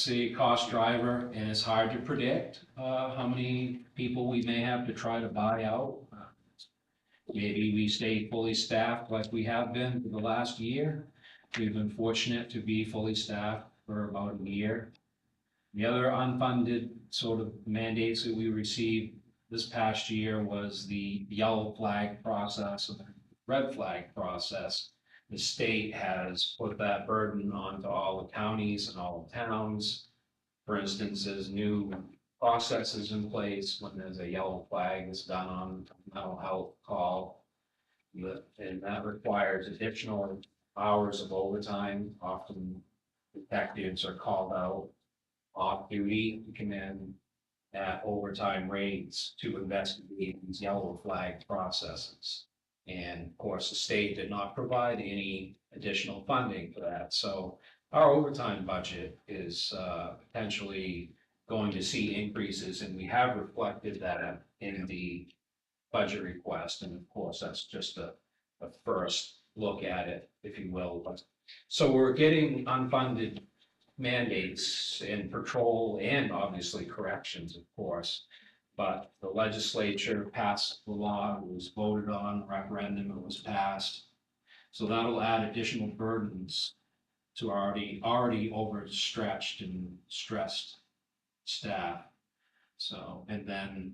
a cost driver, and it's hard to predict how many people we may have to try to buy out. maybe we stay fully staffed like we have been for the last year. We've been fortunate to be fully staffed for about a year. The other unfunded sort of mandates that we received this past year was the yellow flag process and the red flag process. The state has put that burden onto all the counties and all the towns. For instance, there's new processes in place when there's a yellow flag that's done on a mental health call. And that requires additional hours of overtime. Often detectives are called out off duty to come in at overtime rates to investigate these yellow flag processes. And of course, the state did not provide any additional funding for that. So our overtime budget is potentially going to see increases, and we have reflected that in the budget request. And of course, that's just a first look at it, if you will. But so we're getting unfunded mandates in patrol and obviously corrections, of course. But the legislature passed the law, it was voted on, referendum, it was passed. So that'll add additional burdens to already overstretched and stressed staff. So, and then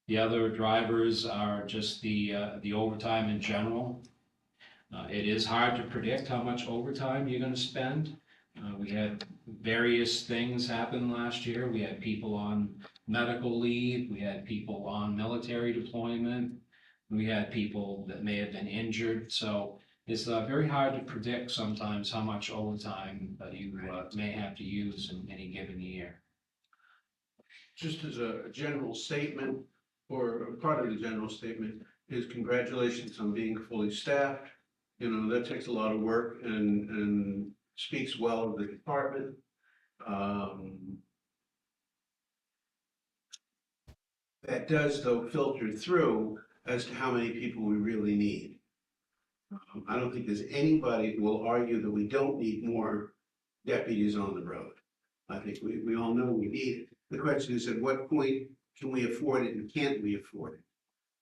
the other drivers are just the overtime in general. It is hard to predict how much overtime you're gonna spend. We had various things happen last year. We had people on medical leave, we had people on military deployment, we had people that may have been injured. So it's very hard to predict sometimes how much overtime you may have to use in any given year. Just as a general statement, or part of the general statement, is congratulations on being fully staffed. You know, that takes a lot of work and speaks well of the department. That does, though, filter through as to how many people we really need. I don't think there's anybody who will argue that we don't need more deputies on the road. I think we all know we need it. The question is, at what point can we afford it and can't we afford it?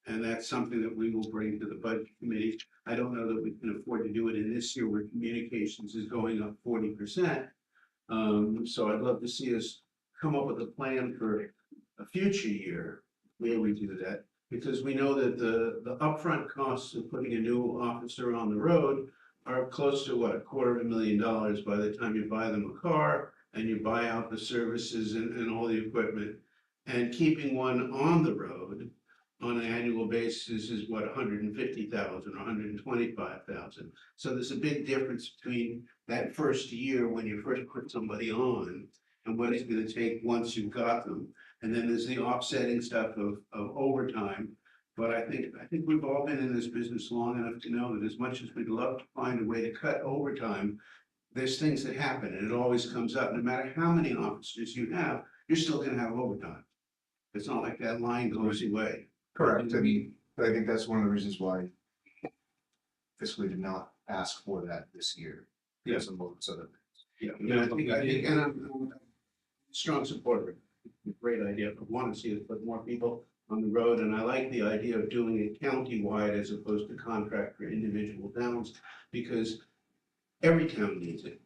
And that's something that we will bring to the budget committee. I don't know that we can afford to do it in this year where communications is going up 40%. So I'd love to see us come up with a plan for a future year where we do that, because we know that the upfront costs of putting a new officer on the road are close to what, $250,000 by the time you buy them a car and you buy out the services and all the equipment. And keeping one on the road on an annual basis is what, 150,000 or 125,000. So there's a big difference between that first year when you first put somebody on and what it's gonna take once you've got them. And then there's the offsetting stuff of overtime. But I think we've all been in this business long enough to know that as much as we'd love to find a way to cut overtime, there's things that happen and it always comes up. No matter how many officers you have, you're still gonna have overtime. It's not like that line goes away. Correct, and I think that's one of the reasons why fiscally did not ask for that this year. Because of most other things. Yeah, I think, and I'm a strong supporter. Great idea. I want to see us put more people on the road, and I like the idea of doing it countywide as opposed to contract for individual towns, because every town needs it.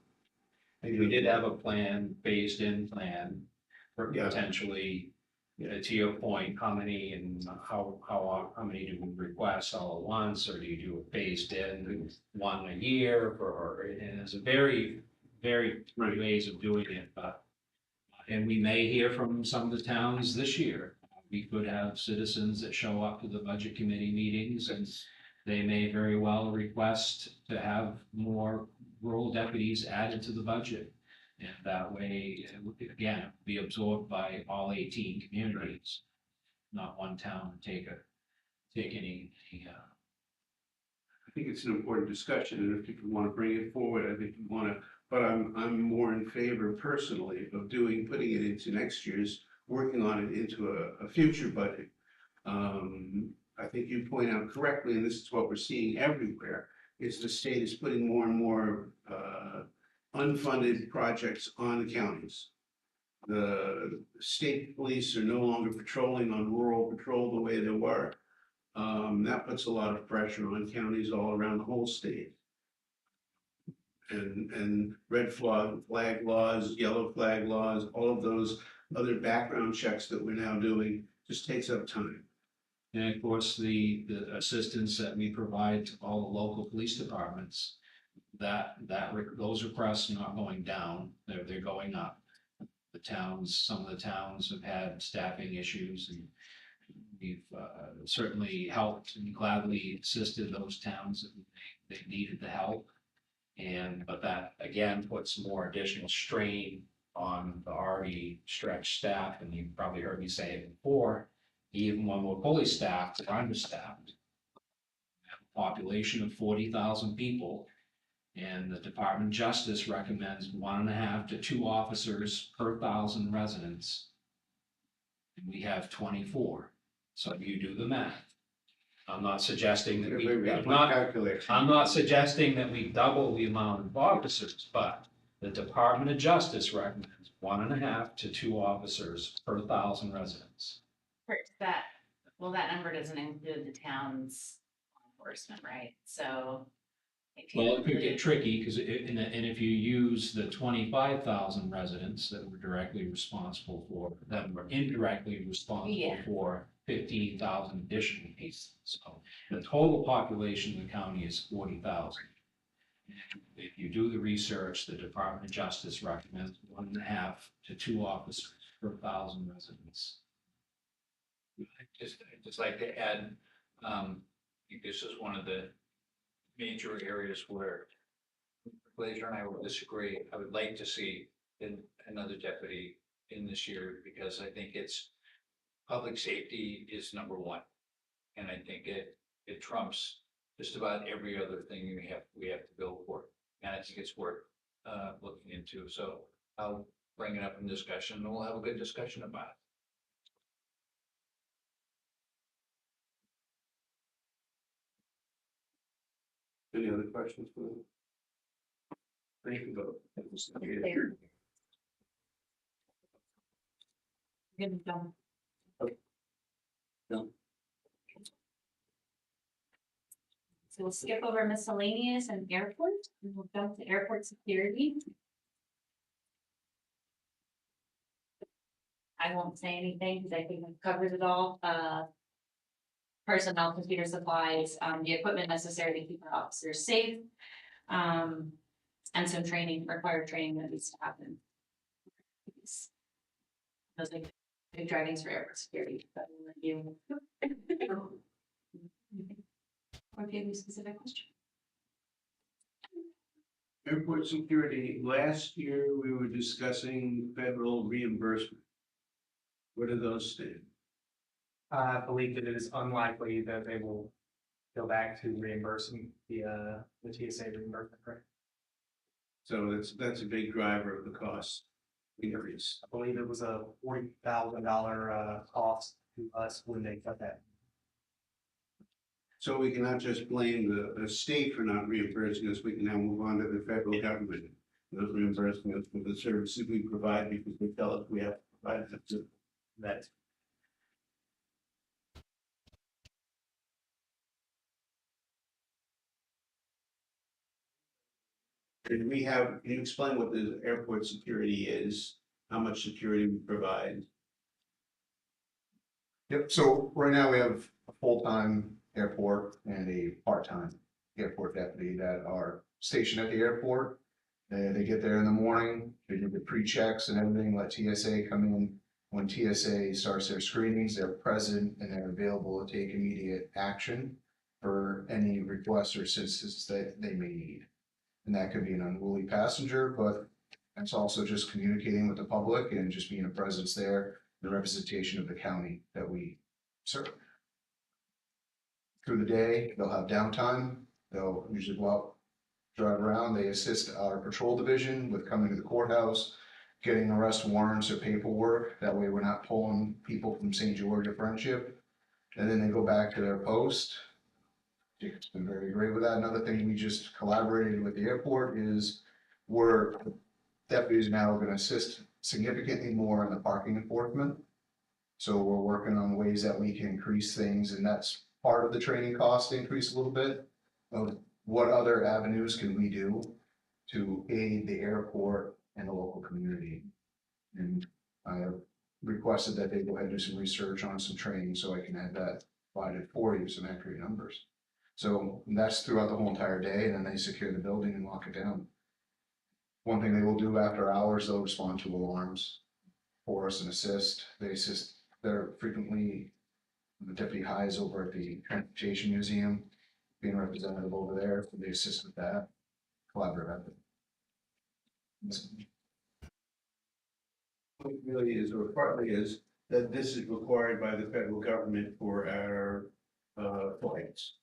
And we did have a plan, phased-in plan for Yeah. potentially, to your point, how many and how many do we request all at once, or do you do a phased in one a year, and there's a very Right. ways of doing it, but and we may hear from some of the towns this year. We could have citizens that show up to the budget committee meetings, and they may very well request to have more rural deputies added to the budget. And that way, it would, again, be absorbed by all 18 communities, not one town to take any. I think it's an important discussion, and if people want to bring it forward, I think we want to, but I'm more in favor personally of putting it into next year's, working on it into a future budget. I think you point out correctly, and this is what we're seeing everywhere, is the state is putting more and more unfunded projects on the counties. The state police are no longer patrolling on rural patrol the way they were. That puts a lot of pressure on counties all around the whole state. And red flag laws, yellow flag laws, all of those other background checks that we're now doing just takes up time. And of course, the assistance that we provide to all the local police departments, those requests are not going down, they're going up. The towns, some of the towns have had staffing issues, and we've certainly helped and gladly assisted those towns that they needed the help. But that again puts more additional strain on the already stretched staff, and you've probably heard me say it before, even when we're fully staffed, we're understaffed. We have a population of 40,000 people, and the Department of Justice recommends 1.5 to 2 officers per 1,000 residents. And we have 24, so you do the math. I'm not suggesting that I'm not suggesting that we double the amount of officers, but the Department of Justice recommends 1.5 to 2 officers per 1,000 residents. That, well, that number doesn't include the town's law enforcement, right? So. Well, it could get tricky, because and if you use the 25,000 residents that we're directly responsible for, that we're indirectly responsible Yeah. for 15,000 additional cases. So the total population of the county is 40,000. If you do the research, the Department of Justice recommends 1.5 to 2 officers per 1,000 residents. I'd just like to add, I think this is one of the major areas where Glazer and I will disagree. I would like to see another deputy in this year, because I think it's, public safety is number one. And I think it trumps just about every other thing we have to build for. And I think it's worth looking into. So I'll bring it up in discussion, and we'll have a good discussion about it. Any other questions for them? Thank you both. There. Good to go. No. So we'll skip over miscellaneous and airport, and we'll jump to airport security. I won't say anything because I think I've covered it all. Personnel, computer supplies, the equipment necessary to keep our officers safe. And some required training that needs to happen. Those are big drivings for airport security, but I'll let you. Or if you have a specific question. Airport security, last year we were discussing federal reimbursement. Where do those stand? I believe that it is unlikely that they will go back to reimbursing the TSA reimbursement rate. So that's a big driver of the cost increase. I believe it was a $40,000 cost to us when they cut that. So we cannot just blame the state for not reimbursing us, we can now move on to the federal government. Those reimbursing us for the services we provide because they tell us we have to provide them to. That And can you explain what the airport security is, how much security we provide? Yep, so right now we have a full-time airport and a part-time airport deputy that are stationed at the airport. They get there in the morning, they do the pre-checks and everything, let TSA come in. When TSA starts their screenings, they're present and they're available to take immediate action for any requests or assistance that they may need. And that could be an unruly passenger, but it's also just communicating with the public and just being a presence there, the representation of the county that we serve. Through the day, they'll have downtime. They'll usually go out, drive around. They assist our patrol division with coming to the courthouse, getting arrest warrants or paperwork. That way we're not pulling people from St. George or Friendship. And then they go back to their post. Jacob's been very great with that. Another thing we just collaborated with the airport is deputies now going to assist significantly more in the parking enforcement. So we're working on ways that we can increase things, and that's part of the training cost increase a little bit of what other avenues can we do to aid the airport and the local community. And I have requested that they go ahead and do some research on some training so I can have that provided for you, some accurate numbers. So that's throughout the whole entire day, and then they secure the building and lock it down. One thing they will do after hours, they'll respond to alarms for us and assist. They assist, they're frequently, the Deputy High is over at the Transportation Museum, being representative over there, so they assist with that collaborative effort. It really is, or partly is, that this is required by the federal government for our flights.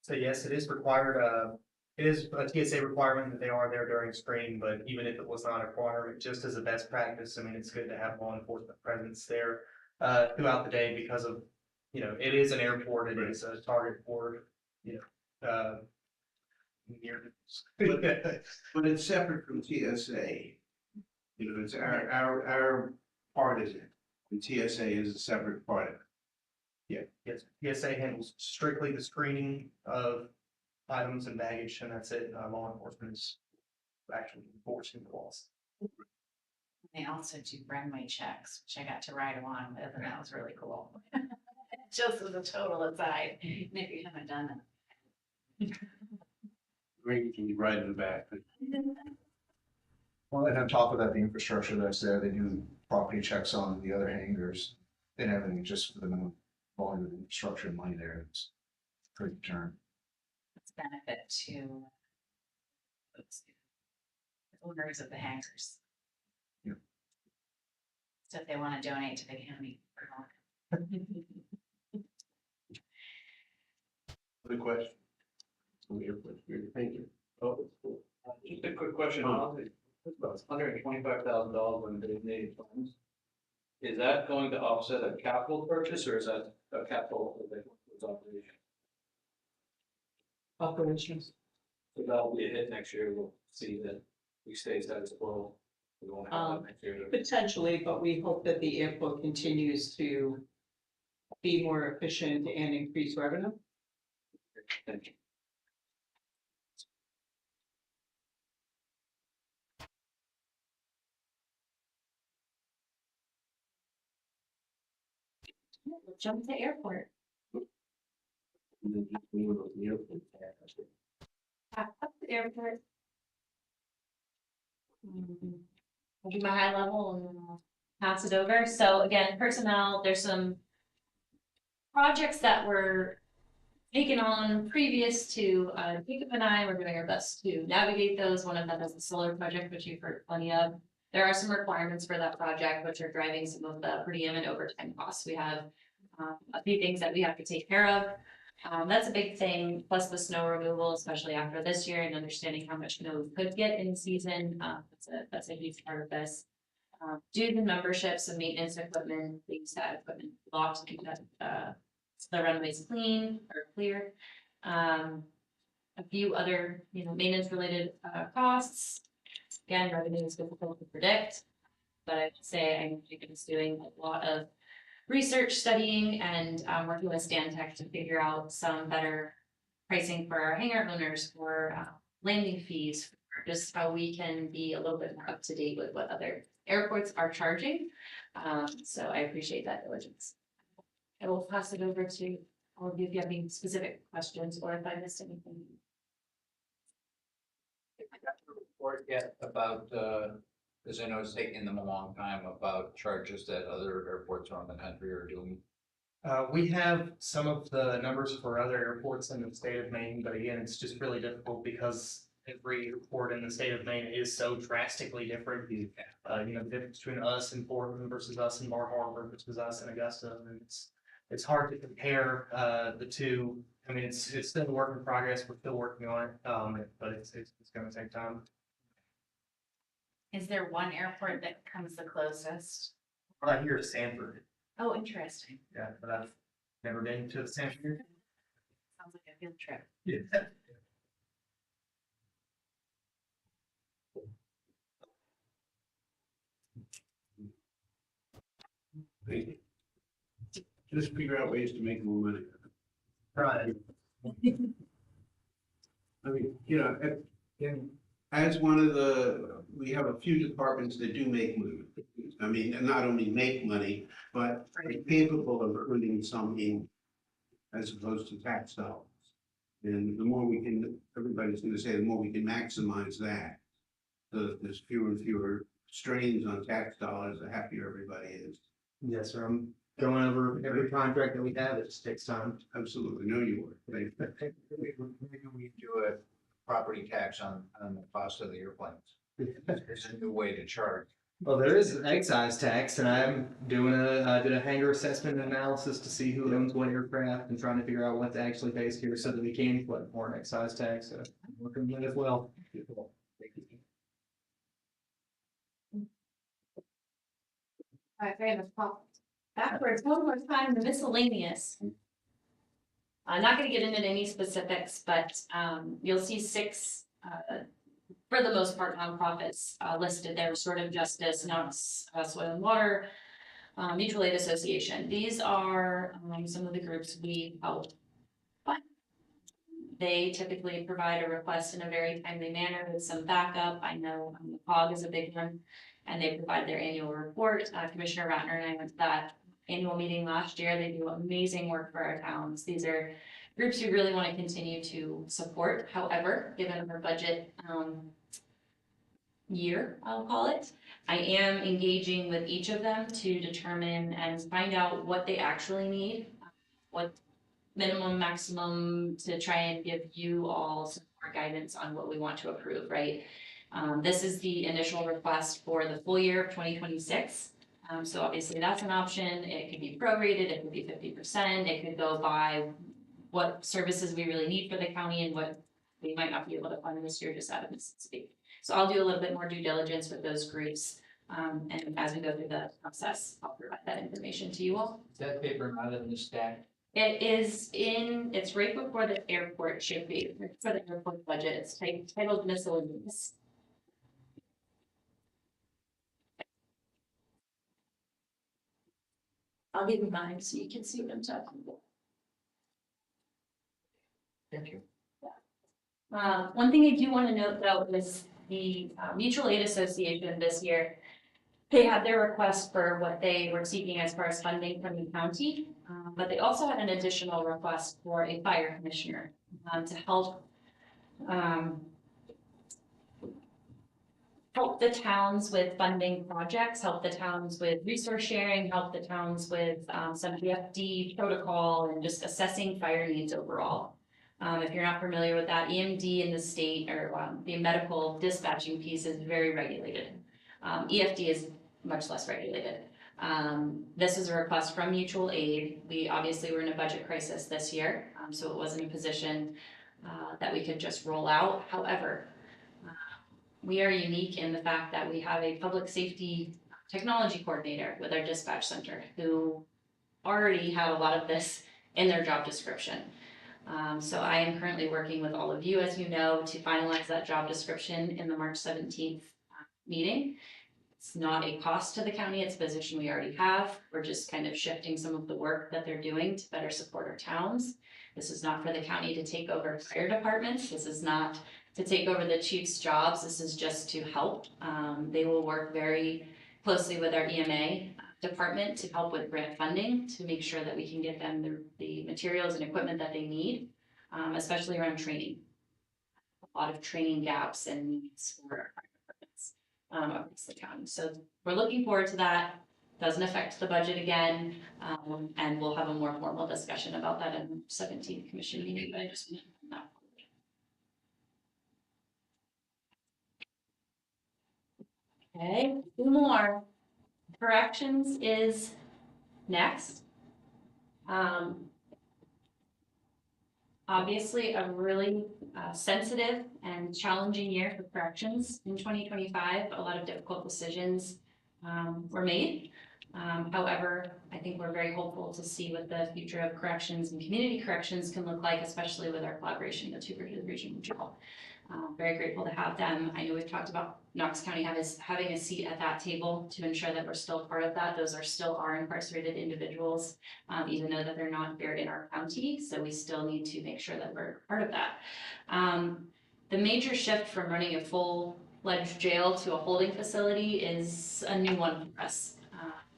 So yes, it is required, it is a TSA requirement that they are there during screening, but even if it was not a requirement, just as a best practice, I mean, it's good to have law enforcement presence there throughout the day because of, you know, it is an airport, it is a target for, you know, near. But it's separate from TSA. You know, it's our part is it, and TSA is a separate part of it. Yes, TSA handles strictly the screening of items and baggage, and that's it. Law enforcement is actually enforcing the laws. They also do runway checks, which I got to ride along with, and that was really cool. Just as a total aside, and if you haven't done it. Maybe you can ride in the back. Well, and on top of that, the infrastructure that's there, they do property checks on the other hangars and everything, just for the minimum volume of infrastructure and money there. It's pretty turn. It's benefit to those owners of the hangars. Yep. So if they want to donate to the county. Good question. Thank you. Oh, just a quick question, it's about $125,000 in designated funds. Is that going to offset a capital purchase, or is that a capital operation? Operations. So that'll be a hit next year, we'll see that we stay status quo. We won't have that next year. Potentially, but we hope that the airport continues to be more efficient and increase revenue. Thank you. We'll jump to airport. Up to airport. I'll do my high level and then I'll pass it over. So again, personnel, there's some projects that were taken on previous to Jacob and I. We're doing our best to navigate those. One of them is the solar project, which you've heard plenty of. There are some requirements for that project, which are driving some of the per diem and overtime costs. We have a few things that we have to take care of. That's a big thing, plus the snow removal, especially after this year and understanding how much snow we could get in season. That's a huge part of this. Dues and memberships and maintenance equipment, things that equipment locked to keep that the runways clean or clear. A few other, maintenance related costs. Again, revenue is difficult to predict, but I would say I know Jacob is doing a lot of research, studying, and working with Stantec to figure out some better pricing for our hangar owners, for landing fees, for just how we can be a little bit more up to date with what other airports are charging. So I appreciate that diligence. I will pass it over to all of you if you have any specific questions or if I missed anything. Report yet about, because I know it's taking them a long time, about charges that other airports around the country are doing. We have some of the numbers for other airports in the state of Maine, but again, it's just really difficult because every airport in the state of Maine is so drastically different. The difference between us and Portland versus us and Bar Harbor versus us and Augusta, and it's hard to compare the two. I mean, it's still a work in progress. We're still working on it, but it's going to take time. Is there one airport that comes the closest? Right here to Sanford. Oh, interesting. Yeah, but I've never been to Sanford. Sounds like a field trip. Yeah. Just figure out ways to make more money. Right. I mean, you know, as one of we have a few departments that do make money. I mean, and not only make money, but are capable of earning some income as opposed to tax dollars. And the more we can, everybody's gonna say, the more we can maximize that, there's fewer and fewer strains on tax dollars, the happier everybody is. Yes, sir. I'm going over every contract that we have. It just takes time. Absolutely, know you would. Maybe we do a property tax on the cost of the airplanes. There's a new way to charge. Well, there is an excise tax, and I'm doing did a hangar assessment and analysis to see who owns what aircraft and trying to figure out what's actually based here so that we can collect more in excise tax. So I'm working on that as well. All right, very much. Backwards, one more time, the miscellaneous. I'm not gonna get into any specifics, but you'll see 6, for the most part, nonprofits listed there, Sort of Justice, Knox Soil and Water, Mutual Aid Association. These are some of the groups we help fund. They typically provide a request in a very timely manner with some backup. I know the COG is a big one, and they provide their annual report. Commissioner Ratner and I went to that annual meeting last year. They do amazing work for our towns. These are groups we really want to continue to support. However, given our budget year, I'll call it, I am engaging with each of them to determine and find out what they actually need, what minimum, maximum, to try and give you all some more guidance on what we want to approve, right? This is the initial request for the full year of 2026. So obviously that's an option. It could be prorated, it could be 50%, it could go by what services we really need for the county and what we might not be able to fund this year just out of necessity. So I'll do a little bit more due diligence with those groups. And as we go through the process, I'll provide that information to you all. Is that paper not in the stack? It's right before the airport should be, for the airport budget. It's titled miscellaneous. I'll give you mine so you can see what I'm talking about. Thank you. One thing I do want to note though is the Mutual Aid Association this year, they had their request for what they were seeking as far as funding from the county, but they also had an additional request for a fire commissioner to help the towns with funding projects, help the towns with resource sharing, help the towns with some VFD protocol and just assessing fire needs overall. If you're not familiar with that, EMD in the state or the medical dispatching piece is very regulated. EFD is much less regulated. This is a request from Mutual Aid. We obviously were in a budget crisis this year, so it wasn't a position that we could just roll out. However, we are unique in the fact that we have a public safety technology coordinator with our dispatch center who already had a lot of this in their job description. So I am currently working with all of you, as you know, to finalize that job description in the March 17th meeting. It's not a cost to the county, it's a position we already have. We're just kind of shifting some of the work that they're doing to better support our towns. This is not for the county to take over fire departments. This is not to take over the chief's jobs. This is just to help. They will work very closely with our EMA department to help with grant funding to make sure that we can get them the materials and equipment that they need, especially around training. A lot of training gaps and needs for our fire departments across the county. So we're looking forward to that. Doesn't affect the budget again, and we'll have a more formal discussion about that in the 17th commission meeting, but I just want to bring that forward. Okay, 2 more. Corrections is next. Obviously a really sensitive and challenging year for corrections in 2025. A lot of difficult decisions were made. However, I think we're very hopeful to see what the future of corrections and community corrections can look like, especially with our collaboration with Hoover Regional Jail. Very grateful to have them. I know we've talked about Knox County having a seat at that table to ensure that we're still part of that. Those are still our incarcerated individuals, even though that they're not here in our county. So we still need to make sure that we're part of that. The major shift from running a full-fledged jail to a holding facility is a new one for us.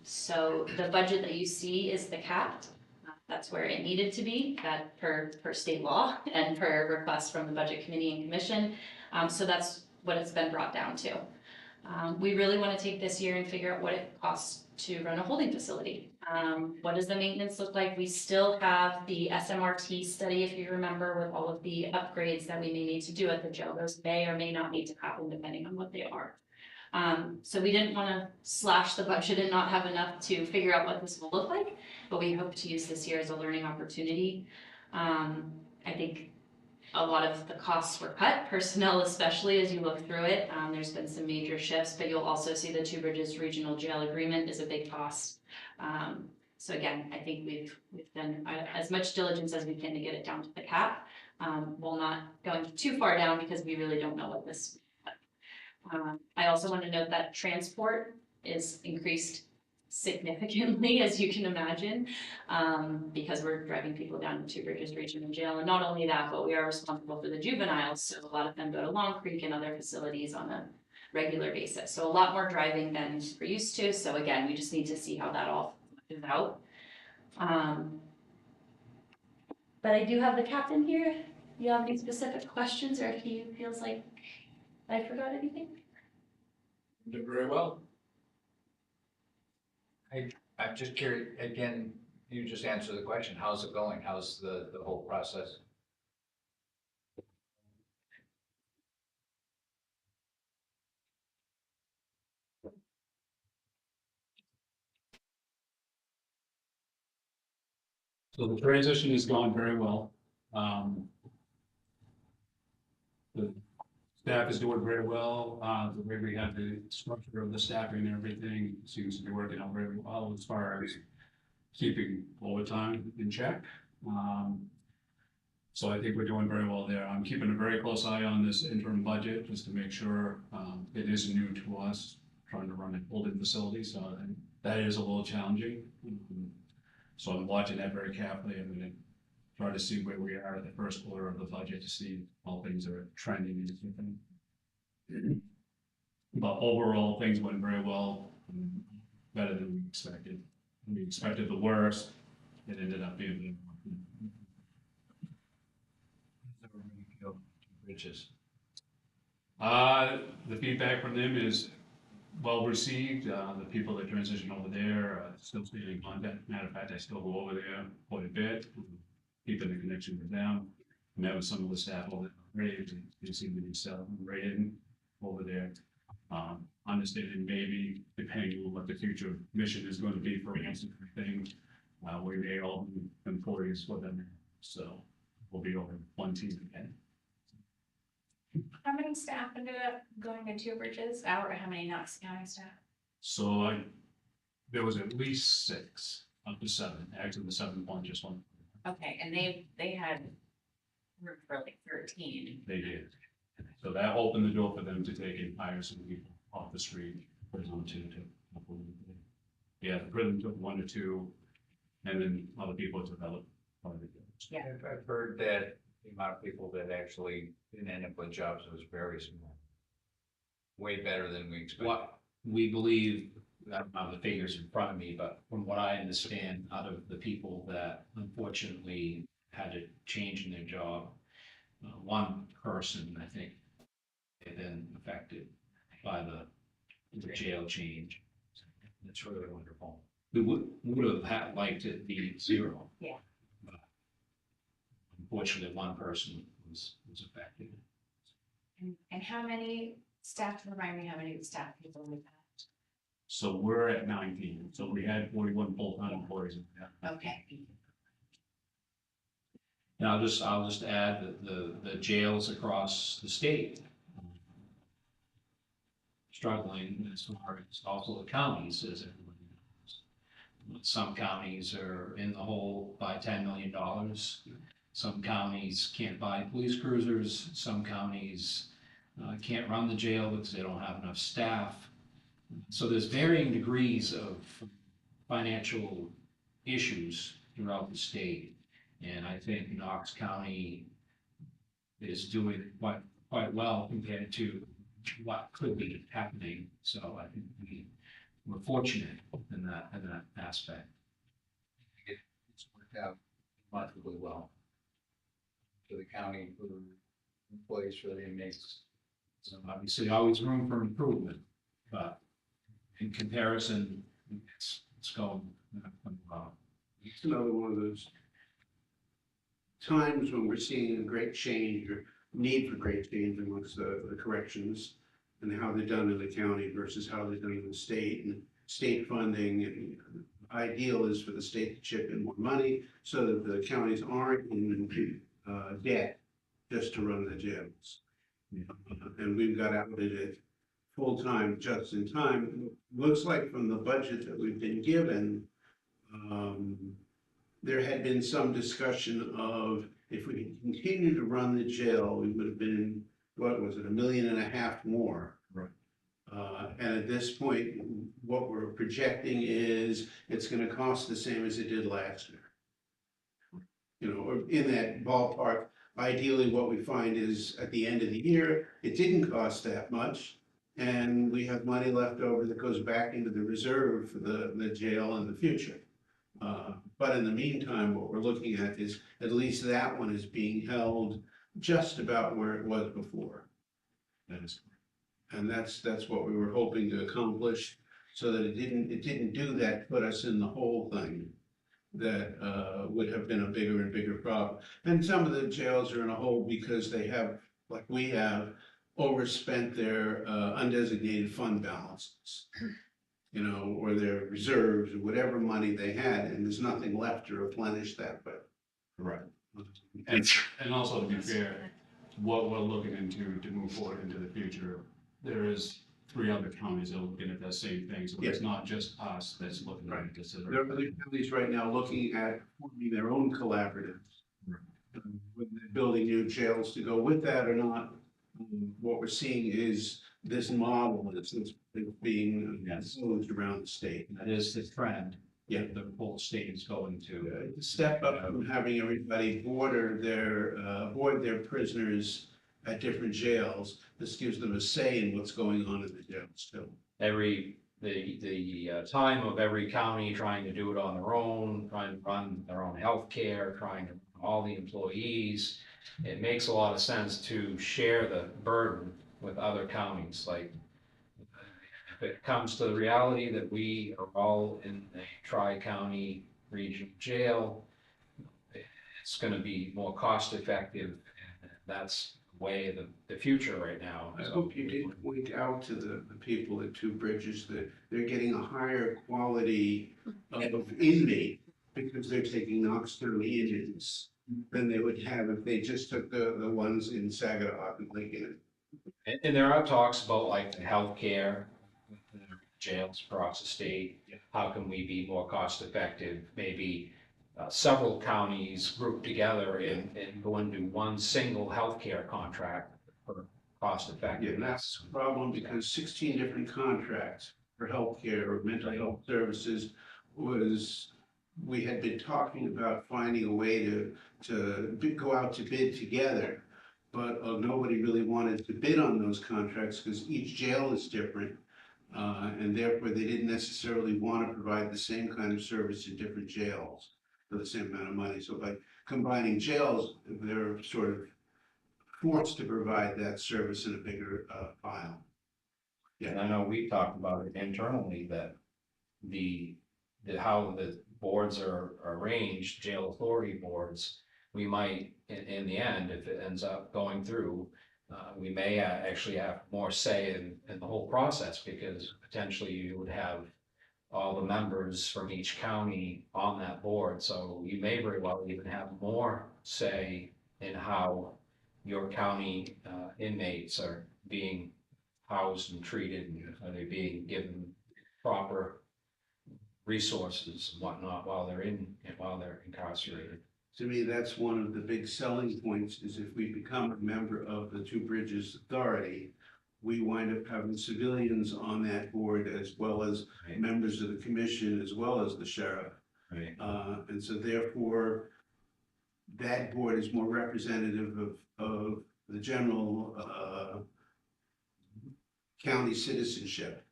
So the budget that you see is the cap. That's where it needed to be, that per state law and per request from the Budget Committee and Commission. So that's what it's been brought down to. We really want to take this year and figure out what it costs to run a holding facility. What does the maintenance look like? We still have the SMRT study, if you remember, with all of the upgrades that we may need to do at the jail. Those may or may not need to happen depending on what they are. So we didn't want to slash the budget and not have enough to figure out what this will look like, but we hope to use this year as a learning opportunity. I think a lot of the costs were cut, personnel especially as you look through it. There's been some major shifts, but you'll also see the Two Bridges Regional Jail Agreement is a big cost. So again, I think we've done as much diligence as we can to get it down to the cap. While not going too far down because we really don't know what this. I also want to note that transport is increased significantly, as you can imagine, because we're driving people down to Two Bridges Regional Jail. And not only that, but we are responsible for the juveniles. So a lot of them go to Long Creek and other facilities on a regular basis. So a lot more driving than we're used to. So again, we just need to see how that all is out. But I do have the captain here. Do you have any specific questions or if he feels like I forgot anything? Did very well. I'm just curious, again, you just answered the question, how's it going? How's the whole process? So the transition is going very well. The staff is doing very well. The way we have the structure of the staffing and everything seems to be working out very well as far as keeping overtime in check. So I think we're doing very well there. I'm keeping a very close eye on this interim budget just to make sure it is new to us, trying to run a holding facility. So that is a little challenging. So I'm watching that very carefully. I'm going to try to see where we are at the first quarter of the budget to see how things are trending and everything. But overall, things went very well, better than we expected. We expected the worst. It ended up being Bridges. The feedback from them is well received. The people that transition over there still staying in contact. Matter of fact, I still go over there quite a bit, keeping the connection with them. Met with some of the staff over there. They seem to be selling right in over there. Understanding maybe depending on what the future mission is going to be for us and everything, we may all be employees for them. So we'll be over one team again. How many staff ended up going to Two Bridges? Or how many Knox County staff? So there was at least 6, up to 7. Actually, the 7th one just went. Okay, and they had room for like 13. They did. So that opened the door for them to take and hire some people off the street. Prison to yeah, the prison took 1 or 2, and then other people developed. Yeah. I've heard that the amount of people that actually didn't end up with jobs was very small. Way better than we expected. What we believe, I don't have the figures in front of me, but from what I understand, out of the people that unfortunately had a change in their job, one person, I think, had been affected by the jail change. That's really wonderful. We would have liked it be 0. Yeah. But unfortunately, one person was affected. And how many staff, remind me how many staff people we've had? So we're at 19. So we had 41 full-time employees. Okay. And I'll just add that the jails across the state struggling as far as also the counties, as everybody knows. Some counties are in the hole by $10 million. Some counties can't buy police cruisers, some counties can't run the jail because they don't have enough staff. So there's varying degrees of financial issues throughout the state. And I think Knox County is doing quite well compared to what could be happening. So I think we're fortunate in that aspect. It's worked out remarkably well. For the county, for the employees, for the inmates. So obviously, always room for improvement, but in comparison, it's going well. It's another one of those times when we're seeing a great change or need for great change amongst the corrections and how they're done in the county versus how they're done in the state, and state funding. And ideal is for the state to chip in more money so that the counties aren't in debt just to run the jails. And we've got outdated full-time, just in time. Looks like from the budget that we've been given, there had been some discussion of if we had continued to run the jail, we would have been, what was it, $1.5 million more. Right. And at this point, what we're projecting is it's gonna cost the same as it did last year. You know, or in that ballpark. Ideally, what we find is at the end of the year, it didn't cost that much. And we have money left over that goes back into the reserve for the jail in the future. But in the meantime, what we're looking at is at least that one is being held just about where it was before. That is And that's what we were hoping to accomplish, so that it didn't do that, put us in the whole thing. That would have been a bigger and bigger problem. And some of the jails are in a hole because they have, like we have, overspent their undesignated fund balances. You know, or their reserves, or whatever money they had, and there's nothing left to replenish that, but. right. And also to be fair, what we're looking into to move forward into the future, there is 3 other counties that are looking at that same thing, so it's not just us that's looking at this. There are other counties right now looking at forming their own collaboratives. Whether they're building new jails to go with that or not. What we're seeing is this model that's being used around the state. That is the trend. Yeah. The whole state is going to. Step up from having everybody board their prisoners at different jails. This gives them a say in what's going on in the jails too. The time of every county trying to do it on their own, trying to run their own healthcare, trying to run all the employees. It makes a lot of sense to share the burden with other counties. Like, if it comes to the reality that we are all in a tri-county regional jail, it's gonna be more cost effective, and that's the way of the future right now. I hope you did point out to the people at Two Bridges that they're getting a higher quality of inmate because they're taking Knox County Indians than they would have if they just took the ones in Saginaw and Lincoln. And there are talks about like the healthcare, jails across the state. How can we be more cost effective? Maybe several counties group together and go into one single healthcare contract for cost Yeah, and effectiveness. that's the problem because 16 different contracts for healthcare or mental health services we had been talking about finding a way to go out to bid together. But nobody really wanted to bid on those contracts because each jail is different. And therefore they didn't necessarily want to provide the same kind of service in different jails for the same amount of money. So by combining jails, they're sort of forced to provide that service in a bigger pile. And I know we talked about it internally that how the boards are arranged, jail authority boards, we might, in the end, if it ends up going through, we may actually have more say in the whole process, because potentially you would have all the members from each county on that board, so you may very well even have more say in how your county inmates are being housed and treated, and are they being given proper resources and whatnot while they're incarcerated. to me, that's one of the big selling points, is if we become a member of the Two Bridges Authority, we wind up having civilians on that board as well as Right. members of the commission, as well as the sheriff. Right. And so therefore, that board is more representative of the general, county citizenship,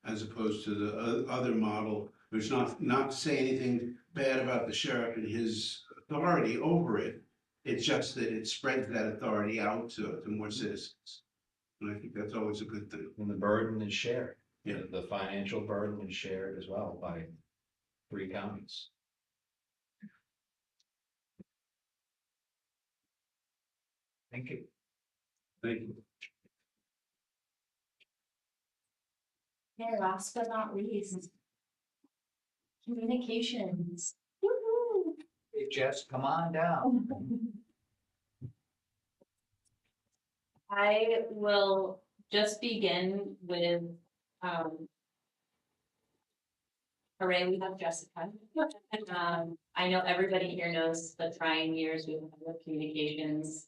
as opposed to the other model, which not to say anything bad about the sheriff and his authority over it. It's just that it spreads that authority out to more citizens. And I think that's always a good thing. And the burden is shared. Yeah. The financial burden is shared as well by 3 counties. Thank you. Thank you. Okay, last but not least. Communications. Woo-hoo. Hey, Jess, come on down. I will just begin with, hooray, we have Jessica. I know everybody here knows the trying years we've had with communications.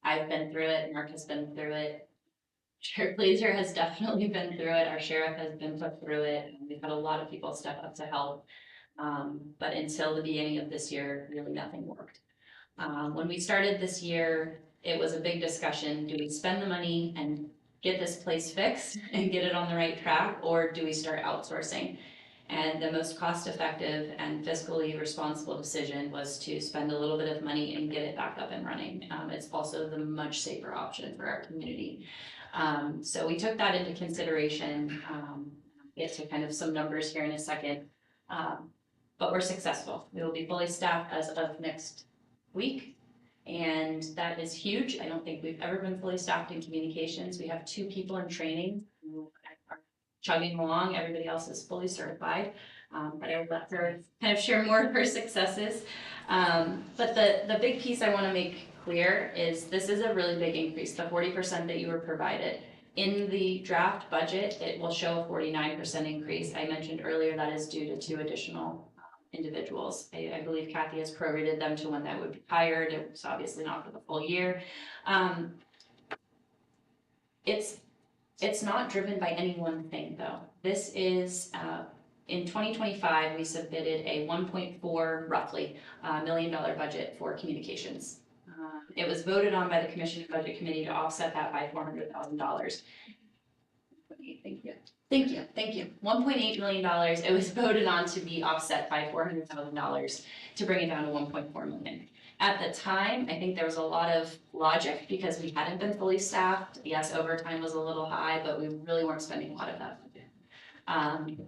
I've been through it, Mark has been through it. Sheriff Blazer has definitely been through it, our sheriff has been put through it, and we've had a lot of people step up to help. But until the beginning of this year, really nothing worked. When we started this year, it was a big discussion. Do we spend the money and get this place fixed and get it on the right track, or do we start outsourcing? And the most cost-effective and fiscally responsible decision was to spend a little bit of money and get it back up and running. It's also the much safer option for our community. So we took that into consideration. I'll get to kind of some numbers here in a second. But we're successful. We will be fully staffed as of next week. And that is huge. I don't think we've ever been fully staffed in communications. We have 2 people in training who are chugging along. Everybody else is fully certified. But I'll let her kind of share more of her successes. But the big piece I want to make clear is this is a really big increase, the 40% that you were provided. In the draft budget, it will show a 49% increase. I mentioned earlier that is due to 2 additional individuals. I believe Kathy has prorated them to when that would be hired. It's obviously not for the full year. It's not driven by any one thing though. This is, in 2025, we submitted a 1.4 roughly $1 million budget for communications. It was voted on by the Commission and Budget Committee to offset that by $400,000. Thank you. $1.8 million. It was voted on to be offset by $400,000 to bring it down to $1.4 million. At the time, I think there was a lot of logic because we hadn't been fully staffed. Yes, overtime was a little high, but we really weren't spending a lot of that budget.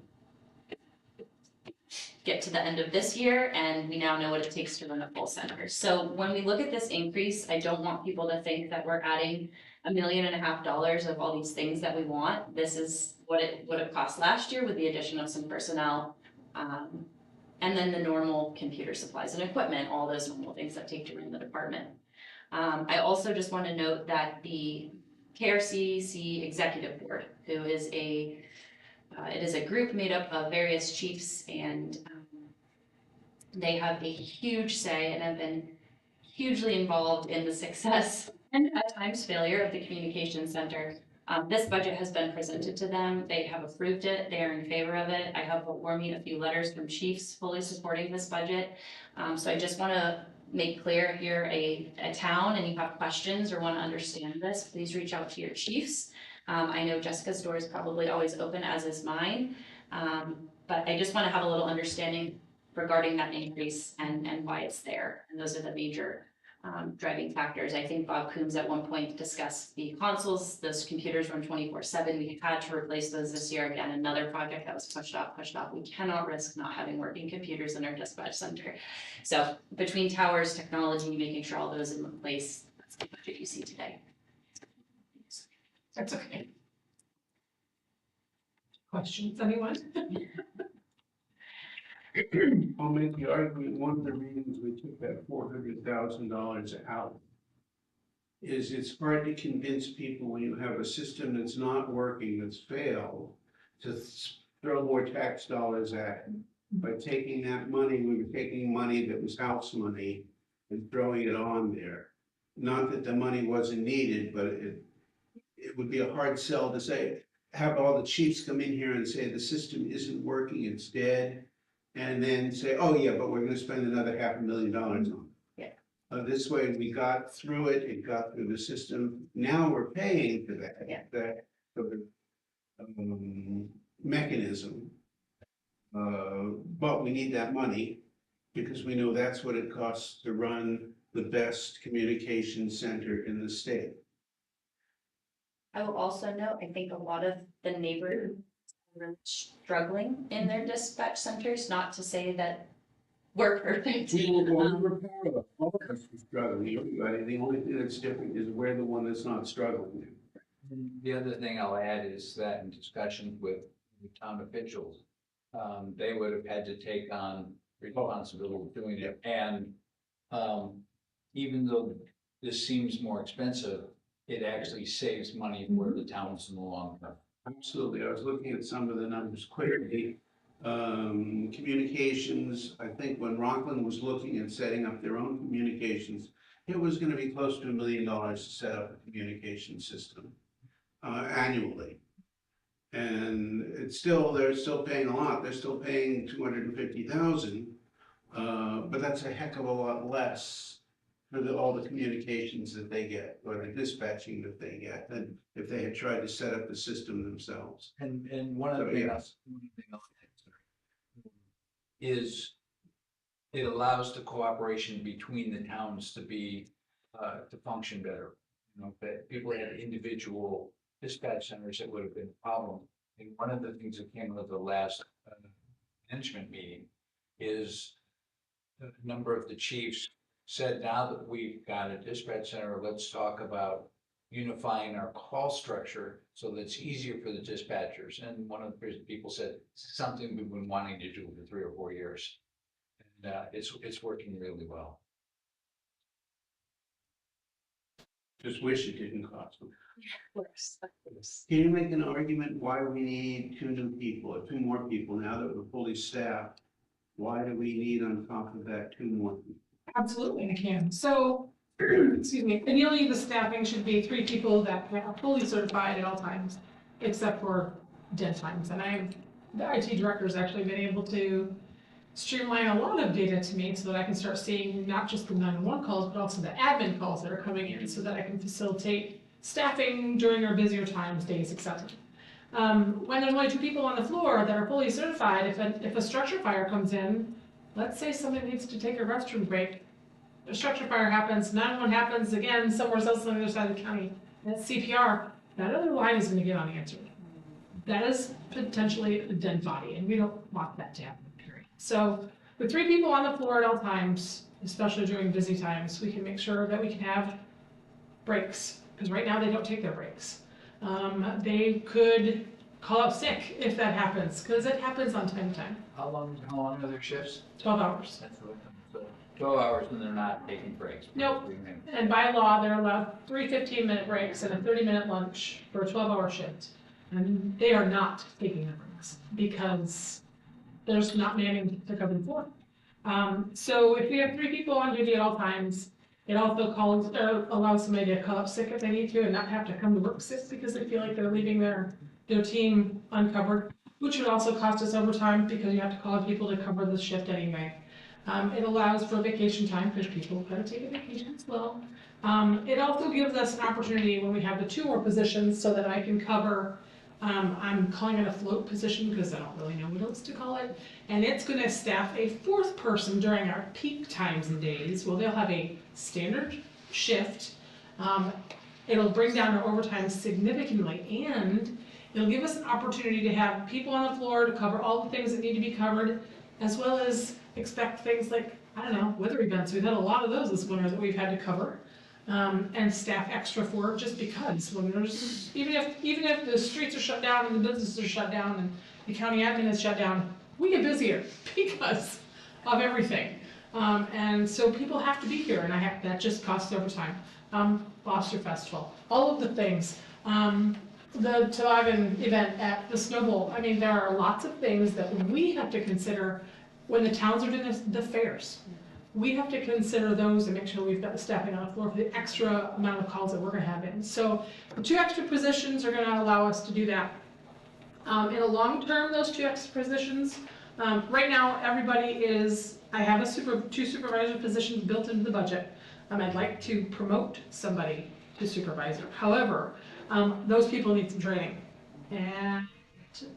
Get to the end of this year and we now know what it takes to run a full center. So when we look at this increase, I don't want people to think that we're adding $1.5 million of all these things that we want. This is what it cost last year with the addition of some personnel. And then the normal computer supplies and equipment, all those normal things that take to run the department. I also just want to note that the KRCC Executive Board, who is it is a group made up of various chiefs, and they have a huge say and have been hugely involved in the success and at times failure of the communications center. This budget has been presented to them. They have approved it. They are in favor of it. I have before me a few letters from chiefs fully supporting this budget. So I just want to make clear, if you're a town and you have questions or want to understand this, please reach out to your chiefs. I know Jessica's door is probably always open, as is mine. But I just want to have a little understanding regarding that increase and why it's there. And those are the major driving factors. I think Bob Coombs at one point discussed the consoles. Those computers run 24/7. We had to replace those this year. Again, another project that was pushed off. We cannot risk not having working computers in our dispatch center. So between towers, technology, making sure all those in place, that's the budget you see today. That's okay. Questions, anyone? I'll make the argument, one of the reasons we took that $400,000 out is it's hard to convince people when you have a system that's not working, that's failed, to throw more tax dollars at it. By taking that money, we were taking money that was house money and throwing it on there. Not that the money wasn't needed, but it would be a hard sell to say, have all the chiefs come in here and say the system isn't working, it's dead. And then say, oh yeah, but we're gonna spend another $500,000 on it. Yeah. This way, we got through it, it got through the system, now we're paying for that, Yeah. that, sort of, mechanism. But we need that money, because we know that's what it costs to run the best communication center in the state. I will also note, I think a lot of the neighbors are really struggling in their dispatch centers, not to say that we're perfect. All of us are struggling, everybody, the only thing that's different is we're the one that's not struggling. The other thing I'll add is that in discussions with the town officials, they would have had to take on responsibility of doing it. And even though this seems more expensive, it actually saves money for the towns in the long term. Absolutely, I was looking at some of the numbers quickly. Communications, I think when Rockland was looking at setting up their own communications, it was gonna be close to $1 million to set up a communication system annually. And it's still, they're still paying a lot, they're still paying $250,000, but that's a heck of a lot less for all the communications that they get, or the dispatching that they get, than if they had tried to set up the system themselves. And one of So, the things, yes. is it allows the cooperation between the towns to be, to function better. You know, that people had individual dispatch centers, that would have been a problem. And one of the things that came with the last management meeting is a number of the chiefs said, now that we've got a dispatch center, let's talk about unifying our call structure so that it's easier for the dispatchers. And one of the people said, something we've been wanting to do for 3 or 4 years. And it's working really well. Just wish it didn't cost them. Worse. Can you make an argument why we need 2 new people, or 2 more people now that we're fully staffed? Why do we need on top of that 2 more people? Absolutely, I can. So, excuse me, ideally, the staffing should be 3 people that are fully certified at all times, except for dead times. And the IT director's actually been able to streamline a lot of data to me so that I can start seeing not just the 911 calls, but also the admin calls that are coming in, so that I can facilitate staffing during our busier times, days, etc. When there's only 2 people on the floor that are fully certified, if a structure fire comes in, let's say somebody needs to take a restroom break, a structure fire happens, 911 happens again somewhere else on the other side of the county, that's CPR, that other line is gonna get unanswered. That is potentially a dead body, and we don't want that to happen, period. So with 3 people on the floor at all times, especially during busy times, we can make sure that we can have breaks, because right now they don't take their breaks. They could call up sick if that happens, because it happens on time to time. How long are their shifts? 12 hours. So 12 hours and they're not taking breaks. Nope. And by law, they're allowed 3 15-minute breaks and a 30-minute lunch for a 12-hour shift. And they are not taking their breaks because there's not manning to cover the floor. So if we have 3 people on duty at all times, it also allows somebody to call up sick if they need to and not have to come to work sick because they feel like they're leaving their team uncovered, which would also cost us overtime because you have to call people to cover the shift anyway. It allows for vacation time because people gotta take a vacation as well. It also gives us an opportunity when we have the 2 more positions so that I can cover, I'm calling it a float position because I don't really know what else to call it. And it's gonna staff a 4th person during our peak times and days. Well, they'll have a standard shift. It'll bring down our overtime significantly, and it'll give us an opportunity to have people on the floor to cover all the things that need to be covered, as well as expect things like, I don't know, weather events. We've had a lot of those this winter that we've had to cover. And staff extra for it just because when there's, even if the streets are shut down and the businesses are shut down and the county admin is shut down, we get busier because of everything. And so people have to be here, and that just costs overtime. Foster Festival, all of the things. The toboggan event at the Snow Bowl. I mean, there are lots of things that we have to consider when the towns are doing the fairs, we have to consider those and make sure we've got the staffing on the floor for the extra amount of calls that we're gonna have in. So the 2 extra positions are gonna allow us to do that. In the long term, those 2 extra positions, right now, I have 2 supervisor positions built into the budget. I'd like to promote somebody to supervisor. However, those people need some training. And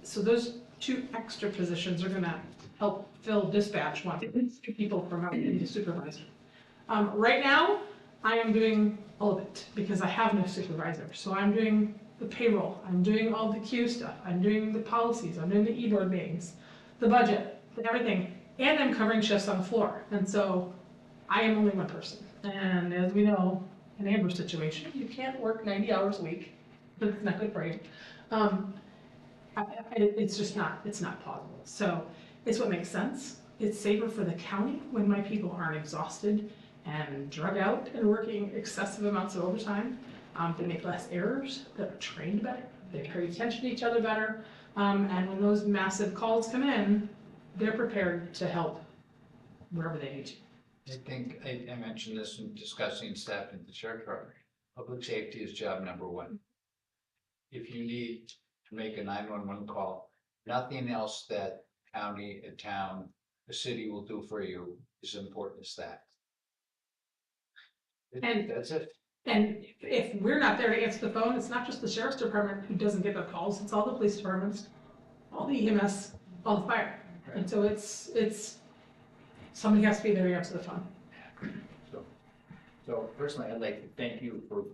so those 2 extra positions are gonna help fill dispatch once people promoted into supervisor. Right now, I am doing all of it because I have no supervisor. So I'm doing the payroll, I'm doing all the Q stuff, I'm doing the policies, I'm doing the e-board meetings, the budget, everything, and I'm covering shifts on the floor. And so I am only one person. And as we know, in Amber's situation, you can't work 90 hours a week. It's not good for you. It's just not, it's not possible. So it's what makes sense. It's safer for the county when my people aren't exhausted and drug out and working excessive amounts of overtime. They make less errors, they're trained better, they pay attention to each other better. And when those massive calls come in, they're prepared to help wherever they need to. I think I mentioned this in discussing staff at the sheriff department. Public safety is job number 1. If you need to make a 911 call, nothing else that county, a town, a city will do for you is important as that. And- That's it. And if we're not there to answer the phone, it's not just the sheriff's department who doesn't get the calls, it's all the police departments, all the EMS, all the fire. And so it's, somebody has to be there to answer the phone. So personally, I'd like to thank you for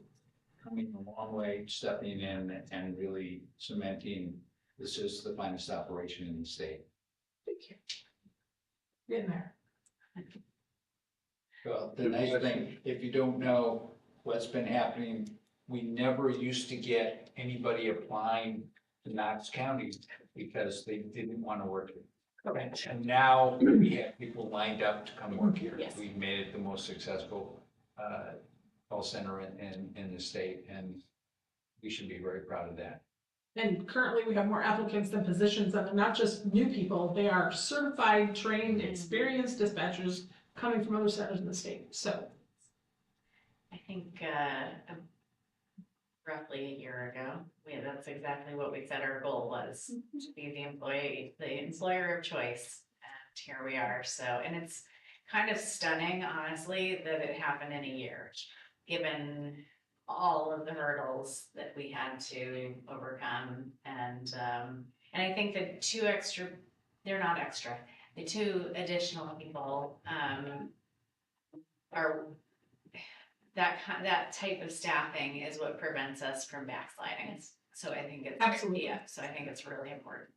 coming a long way, stepping in and really cementing this is the finest operation in the state. Thank you. Getting there. Well, the nice thing, if you don't know what's been happening, we never used to get anybody applying to Knox County because they didn't want to work here. Correct. And now we have people lined up to come work here. Yes. We've made it the most successful call center in the state, and we should be very proud of that. And currently we have more applicants than positions, and they're not just new people, they are certified, trained, experienced dispatchers coming from other centers in the state, so. I think, roughly a year ago, that's exactly what we said our goal was, to be the employer of choice, and here we are, so, and it's kind of stunning, honestly, that it happened in a year, given all of the hurdles that we had to overcome, and I think the 2 extra, they're not extra, the 2 additional people, are that type of staffing is what prevents us from backsliding. So I think it's Absolutely. Yeah, so I think it's really important.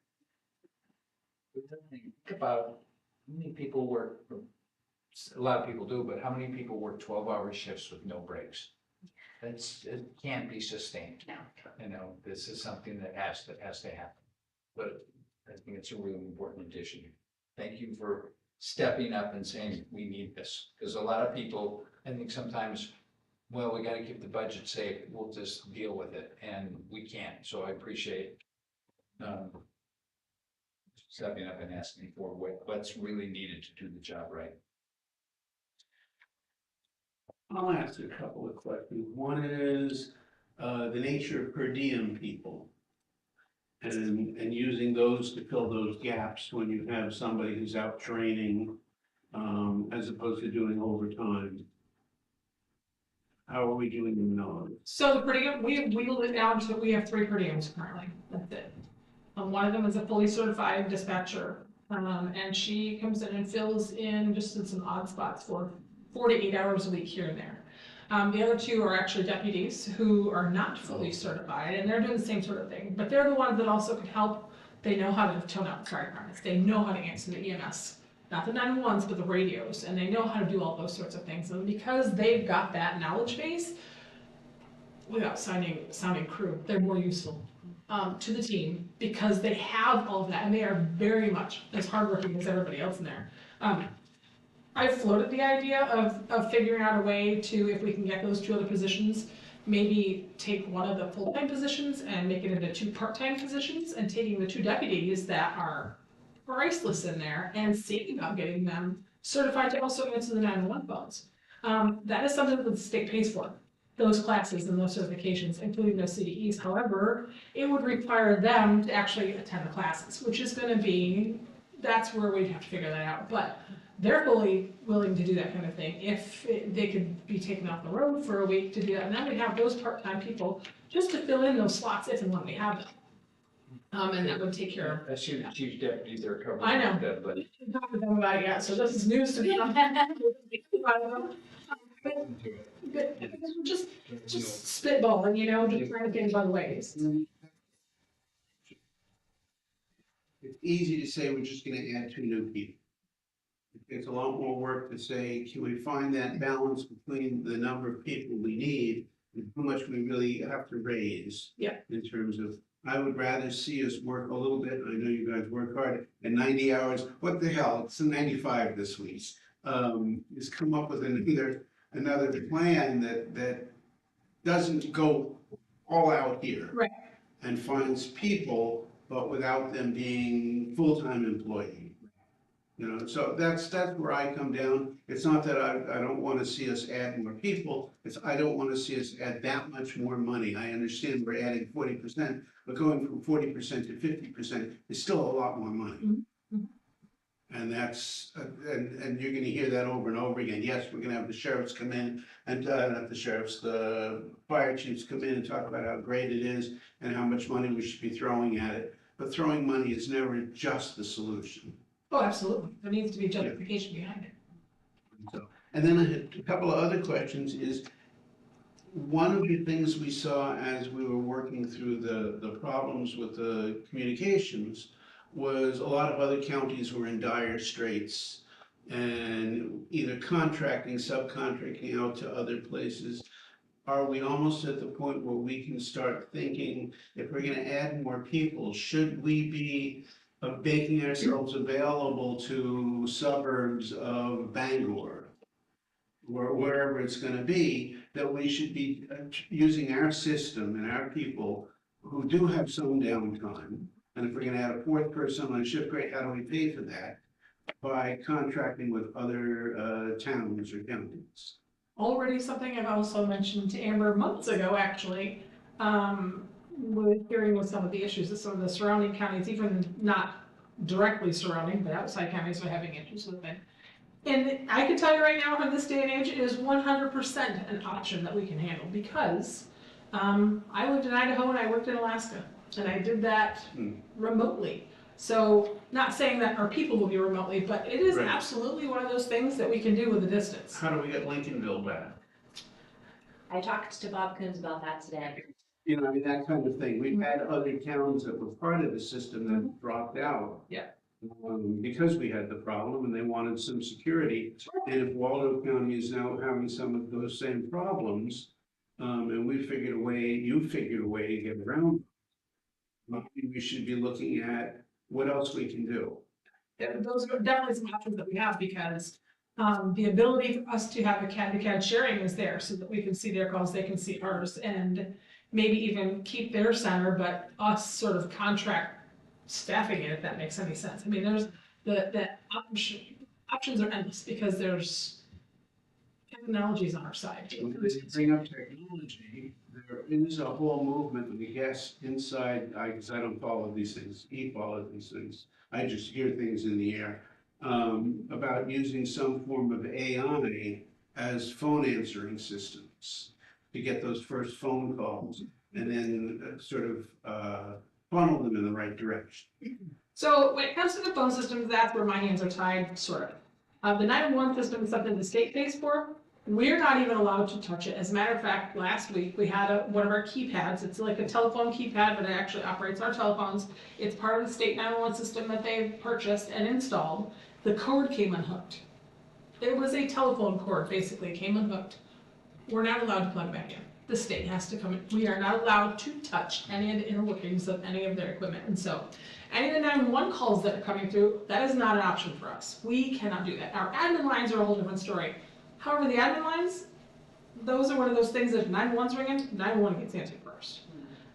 Think about how many people work, a lot of people do, but how many people work 12-hour shifts with no breaks? It can't be sustained. No. You know, this is something that has to happen. But I think it's a really important addition. Thank you for stepping up and saying, we need this. Because a lot of people, I think sometimes, well, we gotta keep the budget safe, we'll just deal with it, and we can't. So I appreciate stepping up and asking for what's really needed to do the job right. I'll ask a couple of questions. One is, the nature of per diem people. And using those to fill those gaps when you have somebody who's out training, as opposed to doing overtime. How are we doing in those? So the per diem, we whittled it down to, we have 3 per diems currently, that's it. One of them is a fully certified dispatcher, and she comes in and fills in just in some odd spots for 4 to 8 hours a week here and there. The other 2 are actually deputies who are not fully certified, and they're doing the same sort of thing, but they're the ones that also can help. They know how to tone out fire departments, they know how to answer the EMS, not the 911s, but the radios, and they know how to do all those sorts of things. And because they've got that knowledge base, without sounding crude, they're more useful to the team because they have all of that, and they are very much as hardworking as everybody else in there. I floated the idea of figuring out a way to, if we can get those 2 other positions, maybe take one of the full-time positions and make it into 2 part-time positions, and taking the 2 deputies that are price list in there and seeing about getting them certified to also answer the 911 phones. That is something that the state pays for, those classes and those certifications, including those CDEs. However, it would require them to actually attend the classes, which is gonna be, that's where we'd have to figure that out. But they're fully willing to do that kind of thing. If they could be taken off the road for a week to do that, and then we'd have those part-time people just to fill in those slots if and when we have them. And that would take care of. That's your chief deputy there covering. I know. that, but Haven't talked to them about it yet, so this is news to me. But just spitballing, you know, just trying to think about ways. It's easy to say we're just gonna add 2 new people. It takes a lot more work to say, can we find that balance between the number of people we need and how much we really have to raise? Yeah. In terms of, I would rather see us work a little bit, I know you guys work hard, at 90 hours, what the hell, it's 95 this week. Is come up with another plan that doesn't go all out here. Right. And finds people, but without them being full-time employee. You know, so that's where I come down. It's not that I don't wanna see us add more people, it's I don't wanna see us add that much more money. I understand we're adding 40%, but going from 40% to 50% is still a lot more money. Mhm. And that's, and you're gonna hear that over and over again. Yes, we're gonna have the sheriffs come in and, not the sheriffs, the fire chiefs come in and talk about how great it is and how much money we should be throwing at it. But throwing money is never just the solution. Oh, absolutely. There needs to be justification behind it. So, and then I had a couple of other questions is, one of the things we saw as we were working through the problems with the communications was a lot of other counties were in dire straits and either contracting, subcontracting out to other places. Are we almost at the point where we can start thinking, if we're gonna add more people, should we be making ourselves available to suburbs of Bangor? Or wherever it's gonna be, that we should be using our system and our people who do have some downtime. And if we're gonna add a 4th person on a shift, great, how do we pay for that? By contracting with other towns or counties. Already something I've also mentioned to Amber months ago, actually, with hearing with some of the issues that some of the surrounding counties, even not directly surrounding, but outside counties are having issues with it. And I can tell you right now, in this day and age, it is 100% an option that we can handle because I lived in Idaho and I worked in Alaska, and I did that remotely. So, not saying that our people will be remotely, but it is Right. absolutely one of those things that we can do with a distance. How do we get Lincolnville back? I talked to Bob Coons about that today. You know, I mean, that kind of thing. We've had other towns that were part of the system that dropped out. Yeah. Because we had the problem and they wanted some security. And if Waldo County is now having some of those same problems, and we figured a way, you figured a way to get around, maybe we should be looking at what else we can do. Yeah, those are definitely some options that we have because the ability for us to have a CAD-to-CAD sharing is there so that we can see their calls, they can see ours, and maybe even keep their center, but us sort of contract staffing it, if that makes any sense. I mean, there's the options are endless because there's technologies on our side. When you bring up technology, there is a whole movement, I guess, inside, because I don't follow these things, he follows these things. I just hear things in the air, about using some form of AI as phone answering systems to get those first phone calls and then sort of funnel them in the right direction. So when it comes to the phone systems, that's where my hands are tied, sort of. The 911 system is something the state pays for. We're not even allowed to touch it. As a matter of fact, last week we had one of our keypads. It's like a telephone keypad, but it actually operates our telephones. It's part of the state 911 system that they've purchased and installed. The cord came unhooked. It was a telephone cord, basically, came unhooked. We're not allowed to plug it back in. The state has to come in. We are not allowed to touch any of the inner workings of any of their equipment. And so any of the 911 calls that are coming through, that is not an option for us. We cannot do that. Our admin lines are a whole different story. However, the admin lines, those are one of those things that if 911's ringing, 911 gets answered first.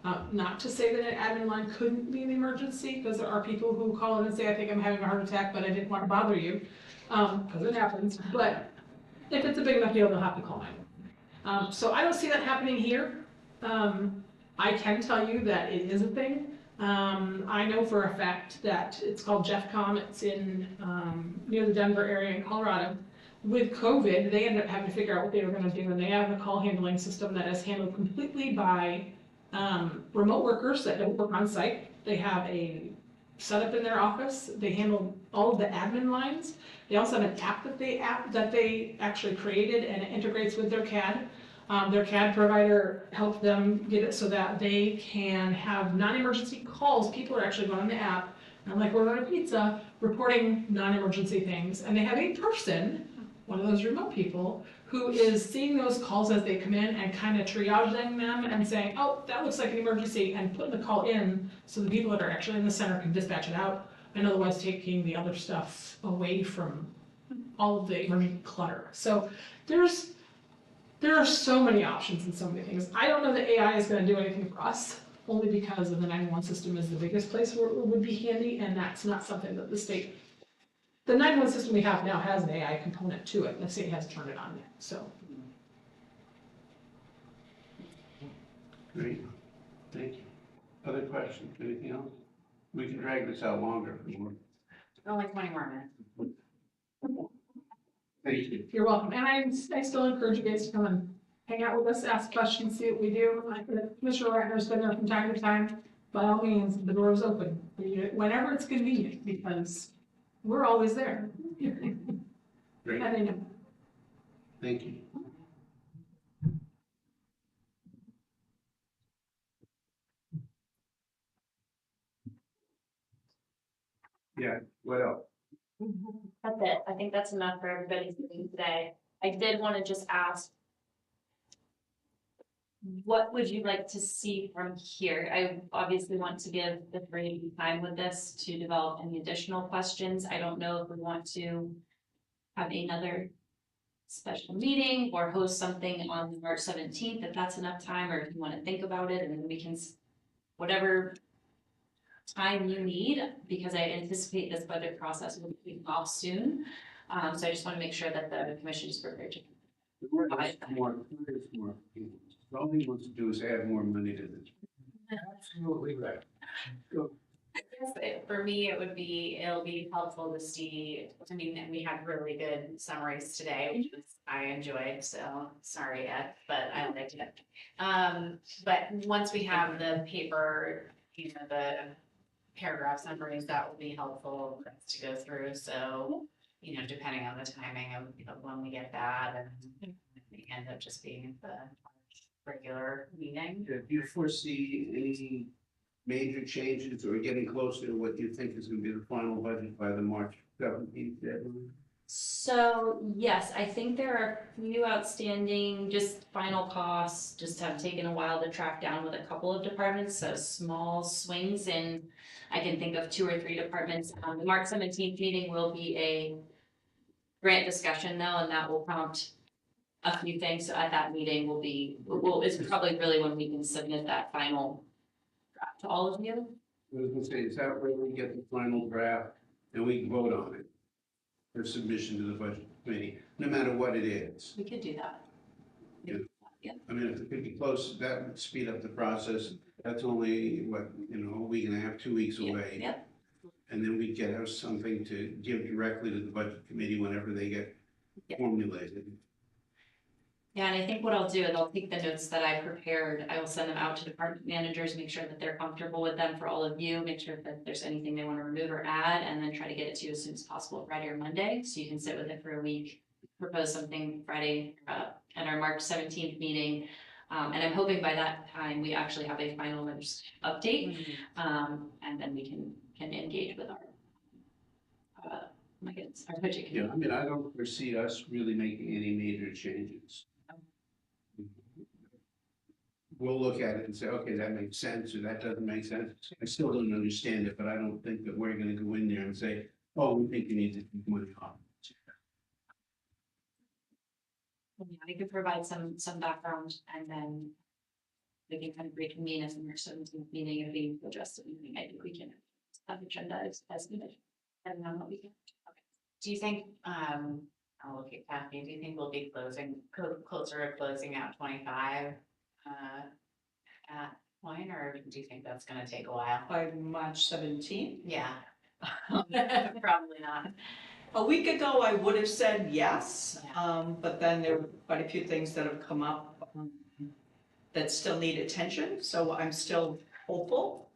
Not to say that an admin line couldn't be an emergency, because there are people who call in and say, I think I'm having a heart attack, but I didn't want to bother you, because it happens, but if it's a big enough deal, they'll have to call 911. So I don't see that happening here. I can tell you that it is a thing. I know for a fact that it's called Jeffcom, it's in, near the Denver area in Colorado. With COVID, they ended up having to figure out what they were gonna do, and they have a call handling system that is handled completely by, remote workers that don't work on site. They have a setup in their office, they handle all of the admin lines. They also have an app that they actually created, and it integrates with their CAD. Their CAD provider helped them get it so that they can have non-emergency calls. People are actually going on the app, and like ordering a pizza, reporting non-emergency things. And they have a person, one of those remote people, who is seeing those calls as they come in and kind of triaging them and saying, oh, that looks like an emergency, and putting the call in so the people that are actually in the center can dispatch it out, and otherwise taking the other stuff away from all of the emergency clutter. So there are so many options and so many things. I don't know that AI is going to do anything for us, only because of the 911 system is the biggest place where it would be handy, and that's not something that the state. The 911 system we have now has an AI component to it, and the state hasn't turned it on yet, so. Great, thank you. Other questions, anything else? We can drag this out longer if we want. Only 20 more minutes. Thank you. You're welcome, and I still encourage you guys to come and hang out with us, ask questions, see what we do. Like Commissioner Ratner's been there from time to time. By all means, the door is open whenever it's convenient, because we're always there. Great, And they know. thank you. Yeah, what else? That's it. I think that's enough for everybody's meeting today. I did want to just ask, what would you like to see from here? I obviously want to give the three time with this to develop any additional questions. I don't know if we want to have another special meeting or host something on March 17th, if that's enough time, or if you want to think about it, and then we can, whatever time you need, because I anticipate this budget process will be off soon. So I just want to make sure that the commission is prepared to. All he wants to do is add more money to this. Absolutely right. For me, it'll be helpful to see, I mean, we had really good summaries today, which was, I enjoyed, so sorry, Ed, but I liked it. But once we have the paper, you know, the paragraph summaries, that will be helpful for us to go through, so, you know, depending on the timing of when we get that, and we end up just being the regular meeting. Do you foresee any major changes or getting closer to what you think is going to be the final budget by the March 17th deadline? So yes, I think there are a few outstanding, just final costs, just have taken a while to track down with a couple of departments, so small swings, and I can think of 2 or 3 departments. The March 17th meeting will be a grant discussion though, and that will prompt a few things. So at that meeting is probably really when we can submit that final draft to all of you. I was going to say, is that where we get the final draft and we can vote on it for submission to the budget committee, no matter what it is? We could do that. I mean, if it could be close, that would speed up the process. That's only, what, you know, a week and a half, 2 weeks away. Yep. And then we get us something to give directly to the budget committee whenever they get formulated. Yeah, and I think what I'll do is I'll take the notes that I prepared, I will send them out to department managers, make sure that they're comfortable with them for all of you, make sure that there's anything they want to remove or add, and then try to get it to you as soon as possible, Friday or Monday, so you can sit with it for a week, propose something Friday at our March 17th meeting. And I'm hoping by that time, we actually have a final update, and then we can engage with our our budget committee. Yeah, I mean, I don't foresee us really making any major changes. We'll look at it and say, okay, that makes sense, or that doesn't make sense. I still don't understand it, but I don't think that we're gonna go in there and say, oh, we think you need to keep money off. Yeah, we could provide some background, and then we can kind of reconvene as the March 17th meeting if we address anything. I think we can have agenda as needed. And then what we can. Do you think, I'll look at Kathy, do you think we'll be closer to closing out 25 at point, or do you think that's gonna take a while? By March 17th. Yeah. Probably not. A week ago, I would have said yes, Yeah. but then there were quite a few things that have come up that still need attention, so I'm still hopeful.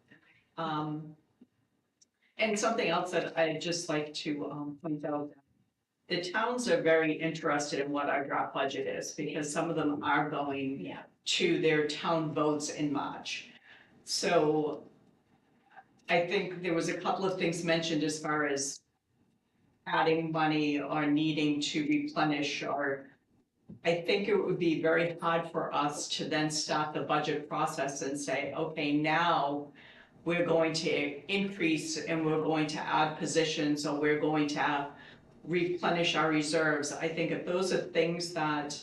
And something else that I'd just like to point out, the towns are very interested in what our draft budget is, because some of them are going Yeah. to their town votes in March. So I think there was a couple of things mentioned as far as adding money or needing to replenish, or I think it would be very hard for us to then start the budget process and say, okay, now we're going to increase and we're going to add positions, or we're going to replenish our reserves. I think if those are things that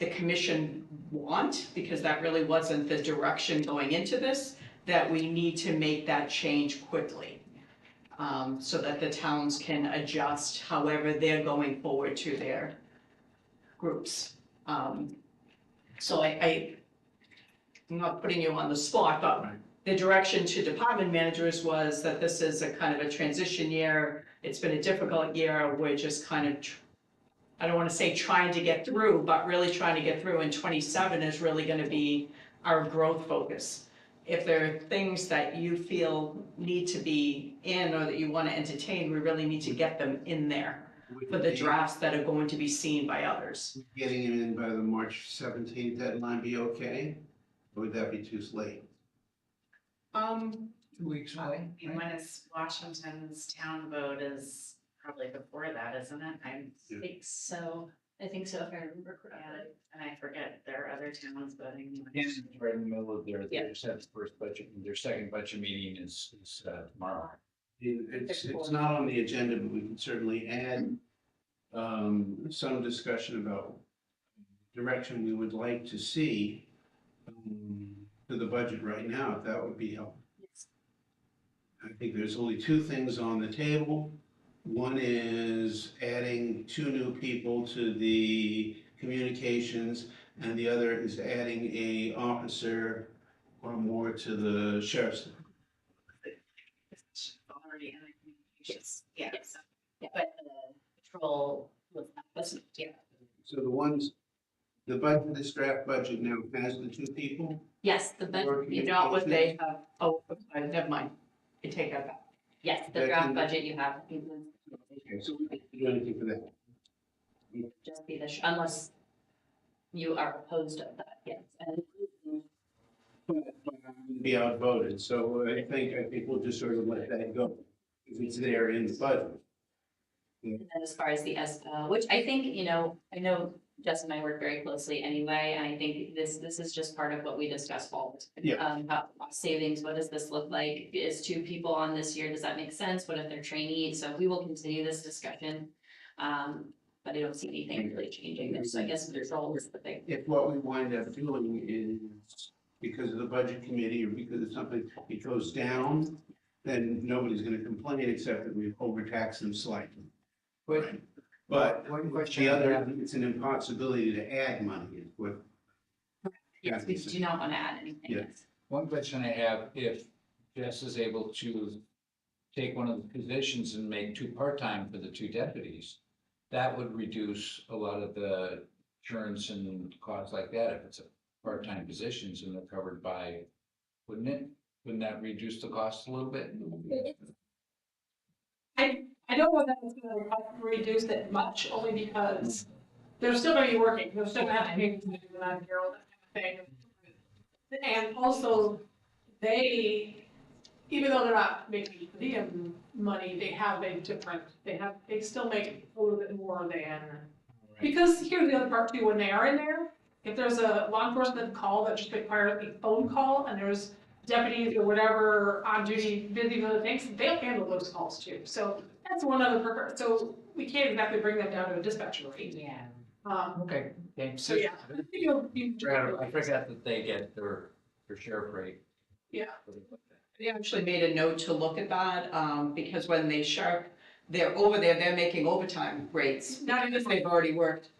the commission want, because that really wasn't the direction going into this, that we need to make that change quickly. So that the towns can adjust however they're going forward to their groups. So I'm not putting you on the spot, but the direction to department managers was that this is a kind of a transition year. It's been a difficult year. We're just kind of, I don't want to say trying to get through, but really trying to get through, and 27 is really going to be our growth focus. If there are things that you feel need to be in or that you want to entertain, we really need to get them in there for the drafts that are going to be seen by others. Getting it in by the March 17th deadline be okay? Or would that be too late? 2 weeks away. And when is Washington's town vote is probably before that, isn't it? I think so. I think so, if I remember Yeah, correctly. and I forget, there are other towns voting. Kansas is right in the middle of they Yeah. just had the first budget, their second budget meeting is tomorrow. It's not on the agenda, but we can certainly add some discussion about direction we would like to see to the budget right now, if that would be helpful. Yes. I think there's only two things on the table. One is adding 2 new people to the communications, and the other is adding a officer or more to the sheriff's. Already in the communications, yeah. Yes. Yeah. But the patrol was not, wasn't, yeah. So the budget, this draft budget now has the 2 people. Yes, the budget, You know what they have, never mind, I take that back. yes, the That's draft in the- budget you have. Okay, so we can't do anything for that. Just be unless you are opposed to that, yes. And Be outvoted, so I think we'll just sort of let that go, if it's there in the budget. then as far as the which I think, I know Jess and I work very closely anyway, and I think this is just part of what we discuss all the time. Yeah. About cost savings, what does this look like? Is 2 people on this year, does that make sense? What if they're trainees? So we will continue this discussion. But I don't see anything really changing there, so I guess control is the thing. If what we wind up doing is because of the budget committee or because of something, it goes down, then nobody's gonna complain except that we've overtaxed them slightly. But One the question I other, have, it's an impossibility to add money is what. Yes, we do not want to add anything. Yeah. Yes. one question I have, if Jess is able to take one of the positions and make 2 part-time for the 2 deputies, that would reduce a lot of the insurance and costs like that, if it's a part-time positions and they're covered by, wouldn't it? Wouldn't that reduce the cost a little bit? I don't know that it's gonna reduce it much, only because they're still gonna be working, they're still gonna have to pay for that girl, that kind of thing. And also, they, even though they're not making per diem money, they still make a little bit more than. Because here's the other part too, when they are in there, if there's a law enforcement call that just requires a phone call and there's deputies or whatever on duty busy with other things, they'll handle those calls too. So that's one other, so we can't exactly bring them down to a dispatcher rate. Yeah. Um, Okay. so yeah. I think it'll be- I forgot that they get their for sheriff rate. Yeah. They actually made a note to look at that, because when they they're over there, they're making overtime rates. Not because they've already worked.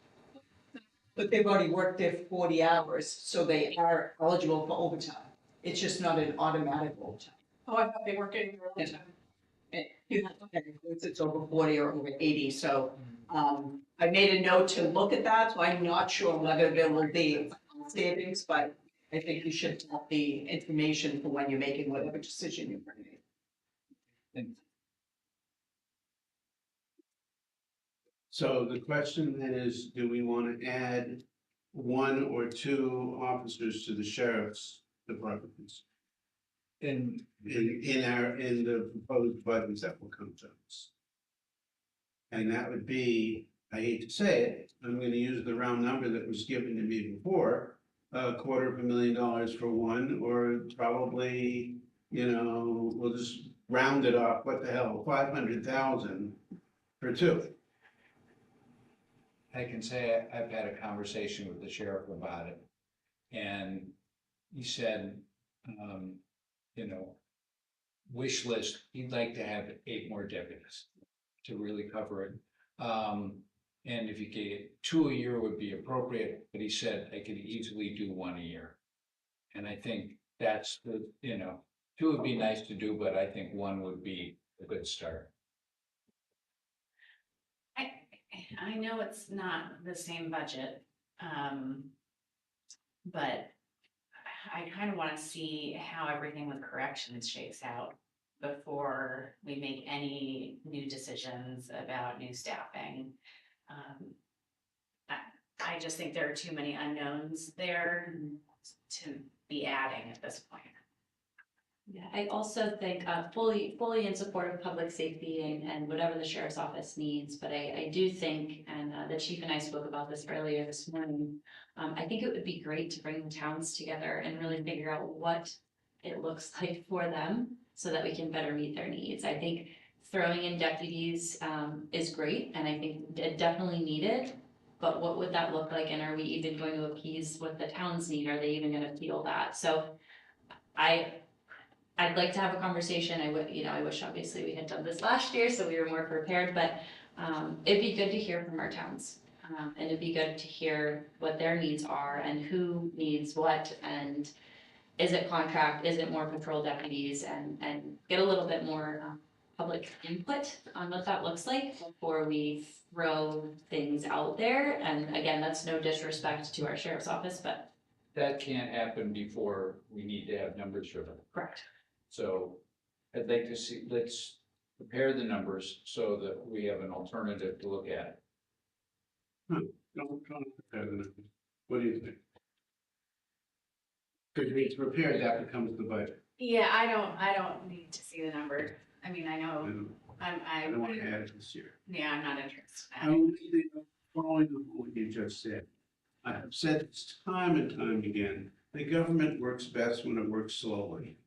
But they've already worked their 40 hours, so they are eligible for overtime. It's just not an automatic overtime. Oh, I thought they were getting their own time. And you have to pay if it's over 40 or over 80, so, I made a note to look at that, so I'm not sure whether there will be savings, but I think you should have the information for when you're making whatever decision you're making. So the question then is, do we want to add 1 or 2 officers to the sheriff's departments? In the proposed budgets that will come to us? And that would be, I hate to say it, I'm gonna use the round number that was given to me before, $250,000 for 1, or probably, we'll just round it off, what the hell, 500,000 for 2. I can say I've had a conversation with the sheriff about it. And he said, wish list, he'd like to have 8 more deputies to really cover it. And if you could get 2 a year would be appropriate, but he said I could easily do 1 a year. And I think that's 2 would be nice to do, but I think 1 would be a good start. I know it's not the same budget, but I kind of want to see how everything with corrections shakes out before we make any new decisions about new staffing. I just think there are too many unknowns there to be adding at this point. Yeah, I also think fully in support of public safety and whatever the sheriff's office needs, but I do think, and the chief and I spoke about this earlier this morning, I think it would be great to bring the towns together and really figure out what it looks like for them so that we can better meet their needs. I think throwing in deputies is great, and I think definitely needed, but what would that look like, and are we even going to appease what the towns need? Are they even gonna feel that? So I'd like to have a conversation. I wish obviously we had done this last year, so we were more prepared, but it'd be good to hear from our towns. And it'd be good to hear what their needs are and who needs what, and is it contract, is it more patrol deputies, and get a little bit more public input on what that looks like before we throw things out there. And again, that's no disrespect to our sheriff's office, but. That can't happen before we need to have numbers for them. Correct. So I'd like to see, let's prepare the numbers so that we have an alternative to look at. Don't prepare the numbers. What do you think? Because it's prepared, that becomes the budget. Yeah, I don't need to see the number. I mean, I know, I don't want to add it this year. yeah, I'm not interested. I only think following up what you just said. I have said this time and time again, the government works best when it works slowly.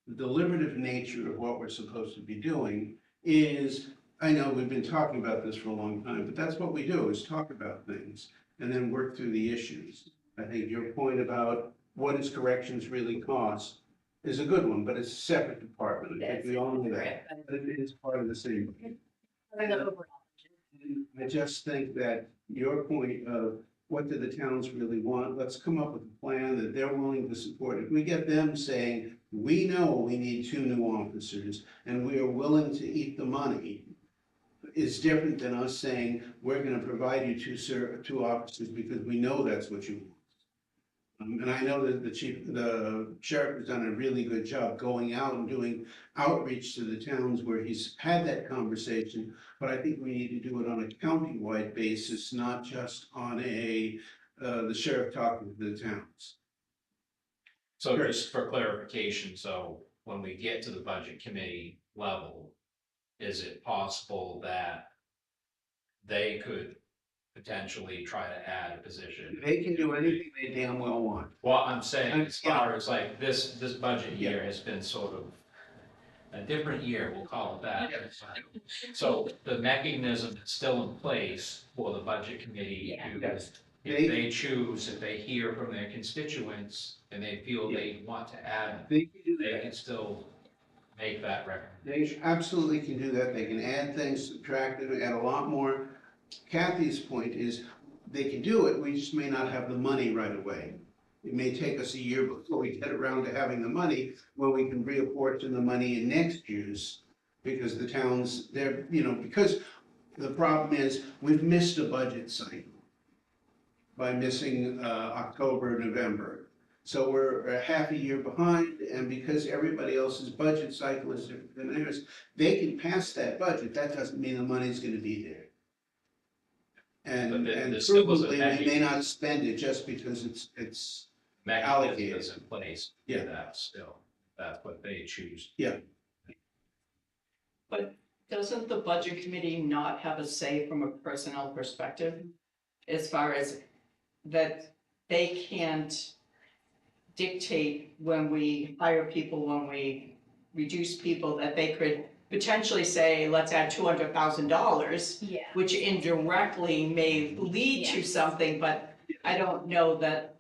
The deliberative nature of what we're supposed to be doing is, I know we've been talking about this for a long time, but that's what we do, is talk about things and then work through the issues. I think your point about what does corrections really cost is a good one, but it's a separate department. I think we all know that, but it is part of the same. I just think that your point of what do the towns really want, let's come up with a plan that they're willing to support. If we get them saying, we know we need 2 new officers and we are willing to eat the money, is different than us saying, we're gonna provide you 2 officers because we know that's what you want. And I know that the sheriff has done a really good job going out and doing outreach to the towns where he's had that conversation. But I think we need to do it on a county-wide basis, not just on the sheriff talking to the towns. So just for clarification, so when we get to the budget committee level, is it possible that they could potentially try to add a position? They can do anything they damn well want. Well, I'm saying as far as like this budget year has been sort of a different year, we'll call it that. So the mechanism is still in place for the budget committee to if they choose, if they hear from their constituents and they feel they want to add, They can do they that. can still make that recommendation. They absolutely can do that. They can add things, subtract it, add a lot more. Kathy's point is, they can do it, we just may not have the money right away. It may take us a year before we get around to having the money, where we can reapportion the money in next year's. Because the towns, they're, because the problem is, we've missed a budget cycle by missing October, November. So we're a half a year behind, and because everybody else's budget cycle is different than theirs, they can pass that budget, that doesn't mean the money's gonna be there. And, But and there still was a prudently, we may not spend it just because it's, Mechanism allocated. is in place for Yeah. that still, that's what they choose. Doesn't the budget committee not have a say from a personnel perspective? As far as that they can't dictate when we hire people, when we reduce people, that they could potentially say, let's add $200,000, Yeah. which indirectly may lead to Yes. something, but I don't know that,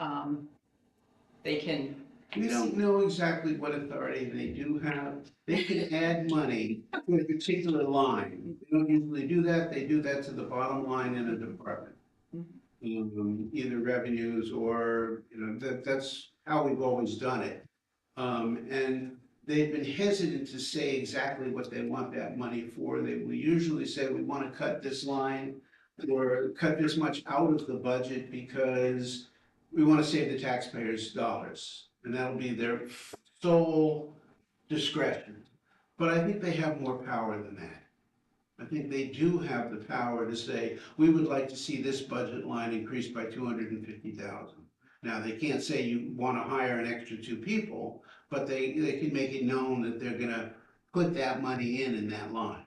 they can. we don't know exactly what authority they do have. They can add money to a particular line. They don't usually do that, they do that to the bottom line in a department. Either revenues or, that's how we've always done it. And they've been hesitant to say exactly what they want that money for. They will usually say, we want to cut this line or cut this much out of the budget because we want to save the taxpayers' dollars. And that'll be their sole discretion. But I think they have more power than that. I think they do have the power to say, we would like to see this budget line increased by 250,000. Now, they can't say you want to hire an extra 2 people, but they can make it known that they're gonna put that money in that line.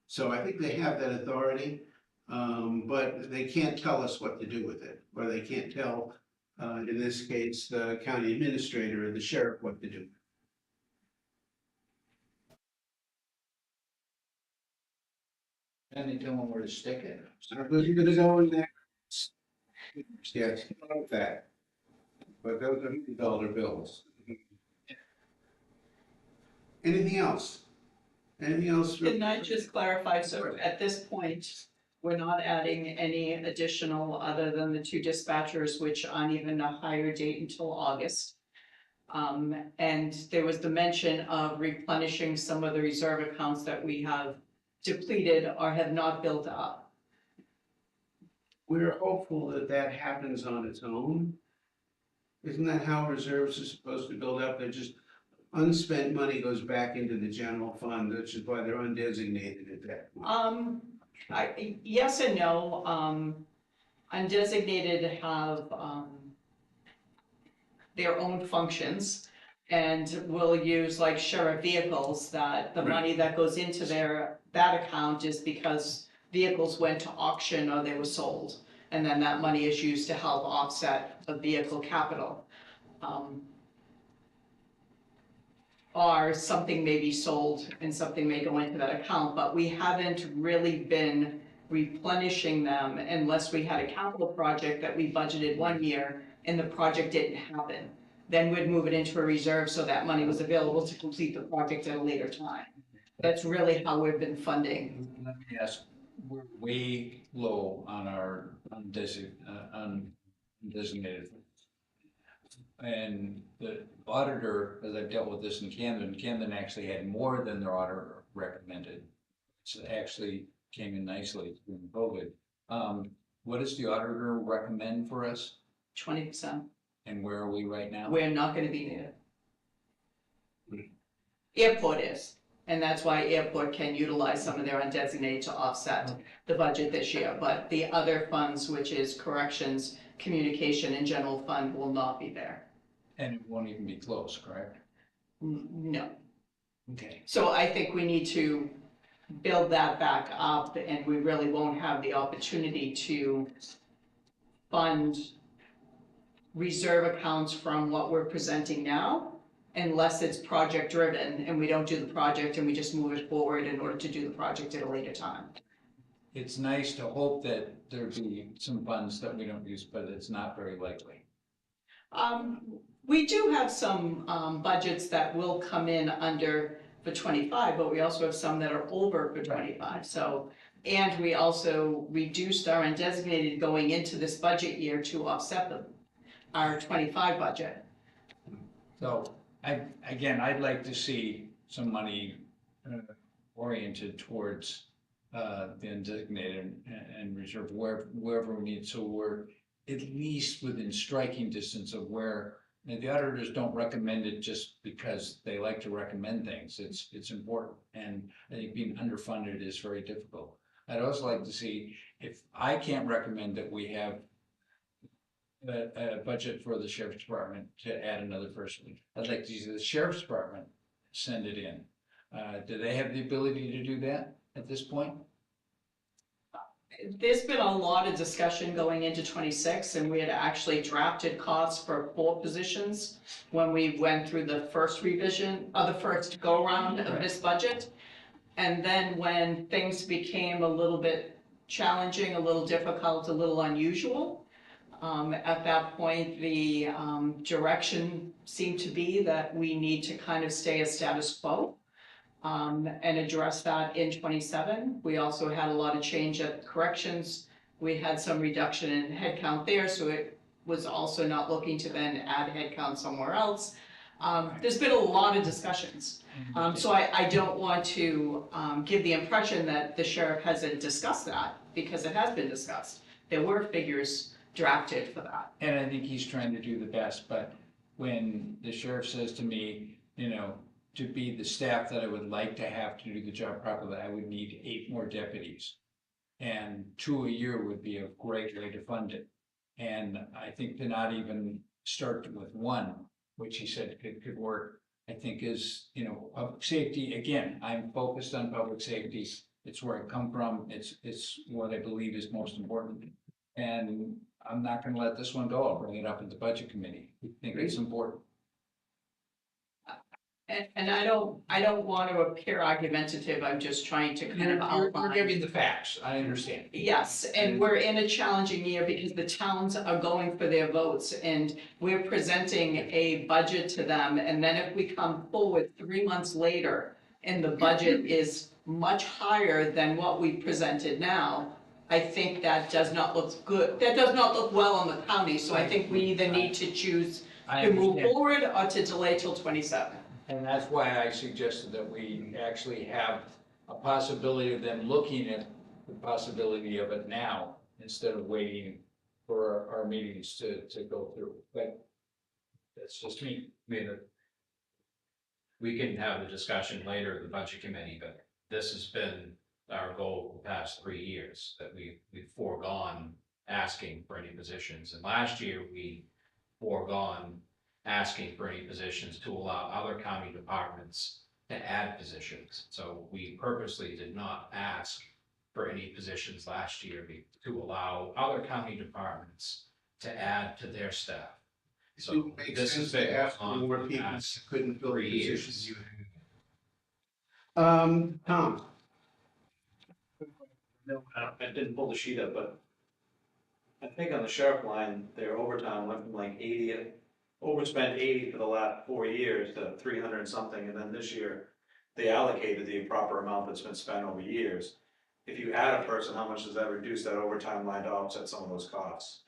So I think they have that authority, but they can't tell us what to do with it, or they can't tell, in this case, the county administrator or the sheriff what to do. And they tell them where to stick it. So those are gonna go in next. Yes, like that. But those are dollar bills. Anything else? Anything else? Can I just clarify, so at this point, we're not adding any additional other than the 2 dispatchers, which aren't even a higher date until August. And there was the mention of replenishing some of the reserve accounts that we have depleted or have not built up. We're hopeful that that happens on its own. Isn't that how reserves are supposed to build up? They're just unspent money goes back into the general fund, which is why they're undesignated at that point. Yes and no, undesignated have, their own functions. And will use like sheriff vehicles, that the Right. money that goes into that account is because vehicles went to auction or they were sold. And then that money is used to help offset the vehicle capital. Or something may be sold and something may go into that account, but we haven't really been replenishing them unless we had a capital project that we budgeted one year and the project didn't happen. Then we'd move it into a reserve so that money was available to complete the project at a later time. That's really how we've been funding. Let me ask, we're way low on our undesignated. And the auditor, as I've dealt with this in Camden actually had more than their auditor recommended. So it actually came in nicely during COVID. What does the auditor recommend for us? 20%. And where are we right now? We're not gonna be there. Airport is, and that's why airport can utilize some of their undesignated to offset the budget this year. But the other funds, which is corrections, communication, and general fund, will not be there. And it won't even be close, correct? No. Okay. So I think we need to build that back up, and we really won't have the opportunity to fund reserve accounts from what we're presenting now, unless it's project driven and we don't do the project and we just move it forward in order to do the project at a later time. it's nice to hope that there'd be some funds that we don't use, but it's not very likely. We do have some, budgets that will come in under for 25, but we also have some that are over for 25, so. And we also reduced our undesignated going into this budget year to offset our 25 budget. So I'd like to see some money oriented towards the undesignated and reserve wherever we need, so we're at least within striking distance of where, and the auditors don't recommend it just because they like to recommend things. It's important, and I think being underfunded is very difficult. I'd also like to see, if I can't recommend that we have a budget for the sheriff's department to add another person, I'd like to see the sheriff's department send it in. Do they have the ability to do that at this point? There's been a lot of discussion going into 26, and we had actually drafted costs for 4 positions when we went through the first revision, the first go-around of this budget. And then when things became a little bit challenging, a little difficult, a little unusual, at that point, the direction seemed to be that we need to kind of stay a status quo. And address that in 27. We also had a lot of change at corrections. We had some reduction in headcount there, so it was also not looking to then add headcount somewhere else. There's been a lot of discussions. So I don't want to give the impression that the sheriff hasn't discussed that, because it has been discussed. There were figures drafted for that. And I think he's trying to do the best, but when the sheriff says to me, you know, to be the staff that I would like to have to do the job properly, I would need 8 more deputies. And 2 a year would be a great way to fund it. And I think to not even start with 1, which he said could work, I think is, you know, public safety. Again, I'm focused on public safety. It's where I come from. It's what I believe is most important. And I'm not gonna let this one go. I'll bring it up at the budget committee. I think it's important. And I don't want to appear argumentative, I'm just trying to kind of outline. You're giving the facts, I understand. Yes, and we're in a challenging year because the towns are going for their votes, and we're presenting a budget to them, and then if we come forward 3 months later and the budget is much higher than what we presented now, I think that does not look good, that does not look well on the county, so I think we either need to choose I to move understand. forward or to delay till 27. And that's why I suggested that we actually have a possibility of them looking at the possibility of it now, instead of waiting for our meetings to go through. But that's just me. We can have the discussion later at the budget committee, but this has been our goal for the past 3 years, that we've foregone asking for any positions. And last year, we foregone asking for any positions to allow other county departments to add positions. So we purposely did not ask for any positions last year to allow other county departments to add to their staff. So It makes this sense has been to ask for on more for the people past who couldn't fill the 3 years. positions you Tom? No, I didn't pull the sheet up, but I think on the sheriff line, their overtime went from like 80, overspent 80 for the last 4 years to 300 and something, and then this year, they allocated the proper amount that's been spent over years. If you add a person, how much does that reduce that overtime line to offset some of those costs?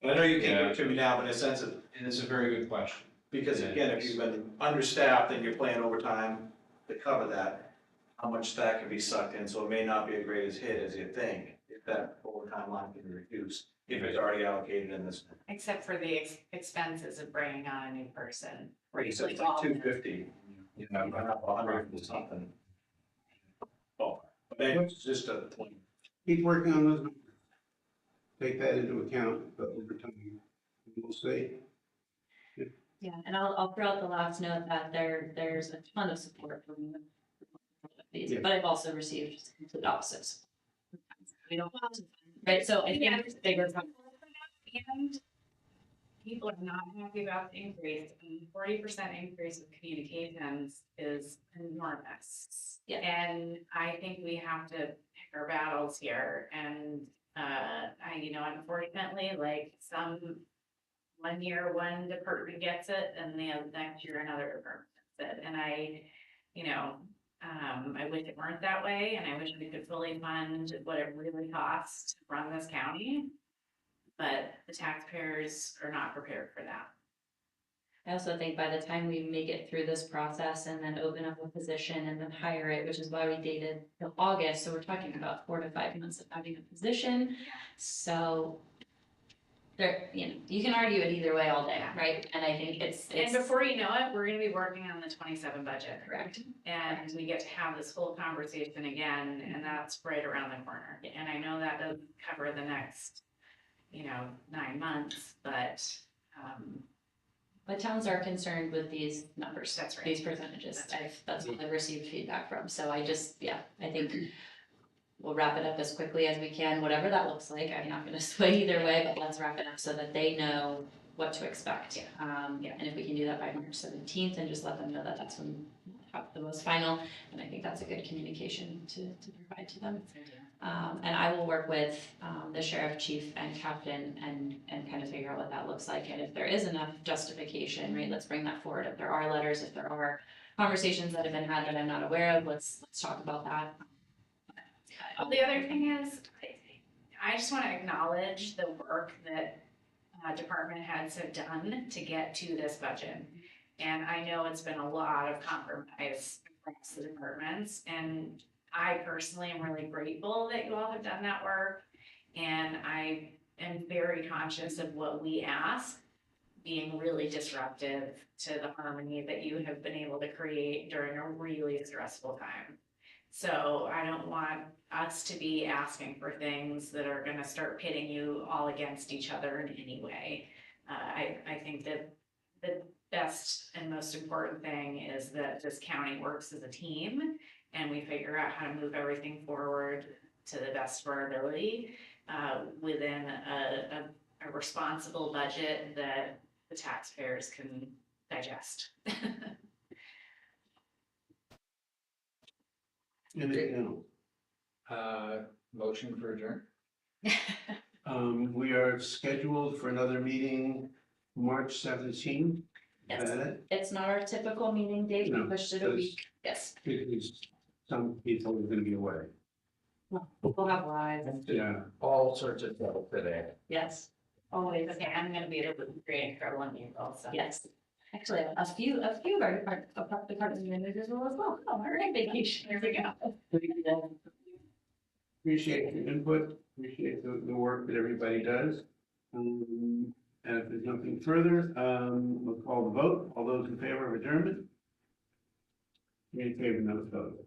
And I know you can't give it to me now, but in a sense of, And it's a very good question. because again, if you've been understaffed and you're paying overtime to cover that, how much that can be sucked in, so it may not be a great as hit as you think, if that overtime line can be reduced, if it's already allocated in this. Except for the expenses of bringing on a new person. Right, so it's like 250, you know, I have 100 and something. Oh, but anyway, it's just a point. Keep working on those numbers. Take that into account, but over time, we'll see. Yeah, and I'll throw out the last note that there's a ton of support from you. Yeah. But I've also received just the complete opposite. We don't, right, so I think it's bigger. And people are not happy about the increase, and 40% increase of communications is enormous. Yeah. And I think we have to pick our battles here, and, unfortunately, like, one year, one department gets it, and the next year, another department gets it, and I wish it weren't that way, and I wish we could fully fund what it really costs to run this county. But the taxpayers are not prepared for that. I also think by the time we make it through this process and then open up a position and then hire it, which is why we dated till August, so we're talking about 4 to 5 months of having a position. So there, you can argue it either way all day, right? And I think it's. And before you know it, we're gonna be working on the 27 budget. Correct. And we get to have this whole conversation again, and that's right around the corner. And I know that doesn't cover the next, 9 months, but, But towns are concerned with these numbers. That's right. These percentages. That's right. That's what I've received feedback from. So I think we'll wrap it up as quickly as we can, whatever that looks like. I'm not gonna sway either way, but let's wrap it up so that they know what to expect. Yeah. And if we can do that by March 17th and just let them know that that's when we'll have the most final, and I think that's a good communication to provide to them. And I will work with the sheriff, chief, and captain and kind of figure out what that looks like. And if there is enough justification, right, let's bring that forward. If there are letters, if there are conversations that have been had that I'm not aware of, let's talk about that. The other thing is, I just want to acknowledge the work that department heads have done to get to this budget. And I know it's been a lot of compromise across the departments, and I personally am really grateful that you all have done that work. And I am very conscious of what we ask being really disruptive to the harmony that you have been able to create during a really stressful time. So I don't want us to be asking for things that are gonna start pitting you all against each other in any way. I think that the best and most important thing is that this county works as a team and we figure out how to move everything forward to the best of our ability within a responsible budget that the taxpayers can digest. Anything else? Motion for adjourn? We are scheduled for another meeting March 17th. Yes, Is that it? it's not our typical meeting date, we No, pushed it a because- week, yes. Because some people are gonna be away. We'll have lives, Yeah. All sorts of trouble today. yes, Always, okay, I'm gonna be creating trouble in April, so. yes. Actually, a few of our department managers will as well, oh, we're on vacation, here we go. Appreciate your input, appreciate the work that everybody does. And if there's nothing further, we'll call the vote. All those in favor of adjournment? Any in favor, no vote.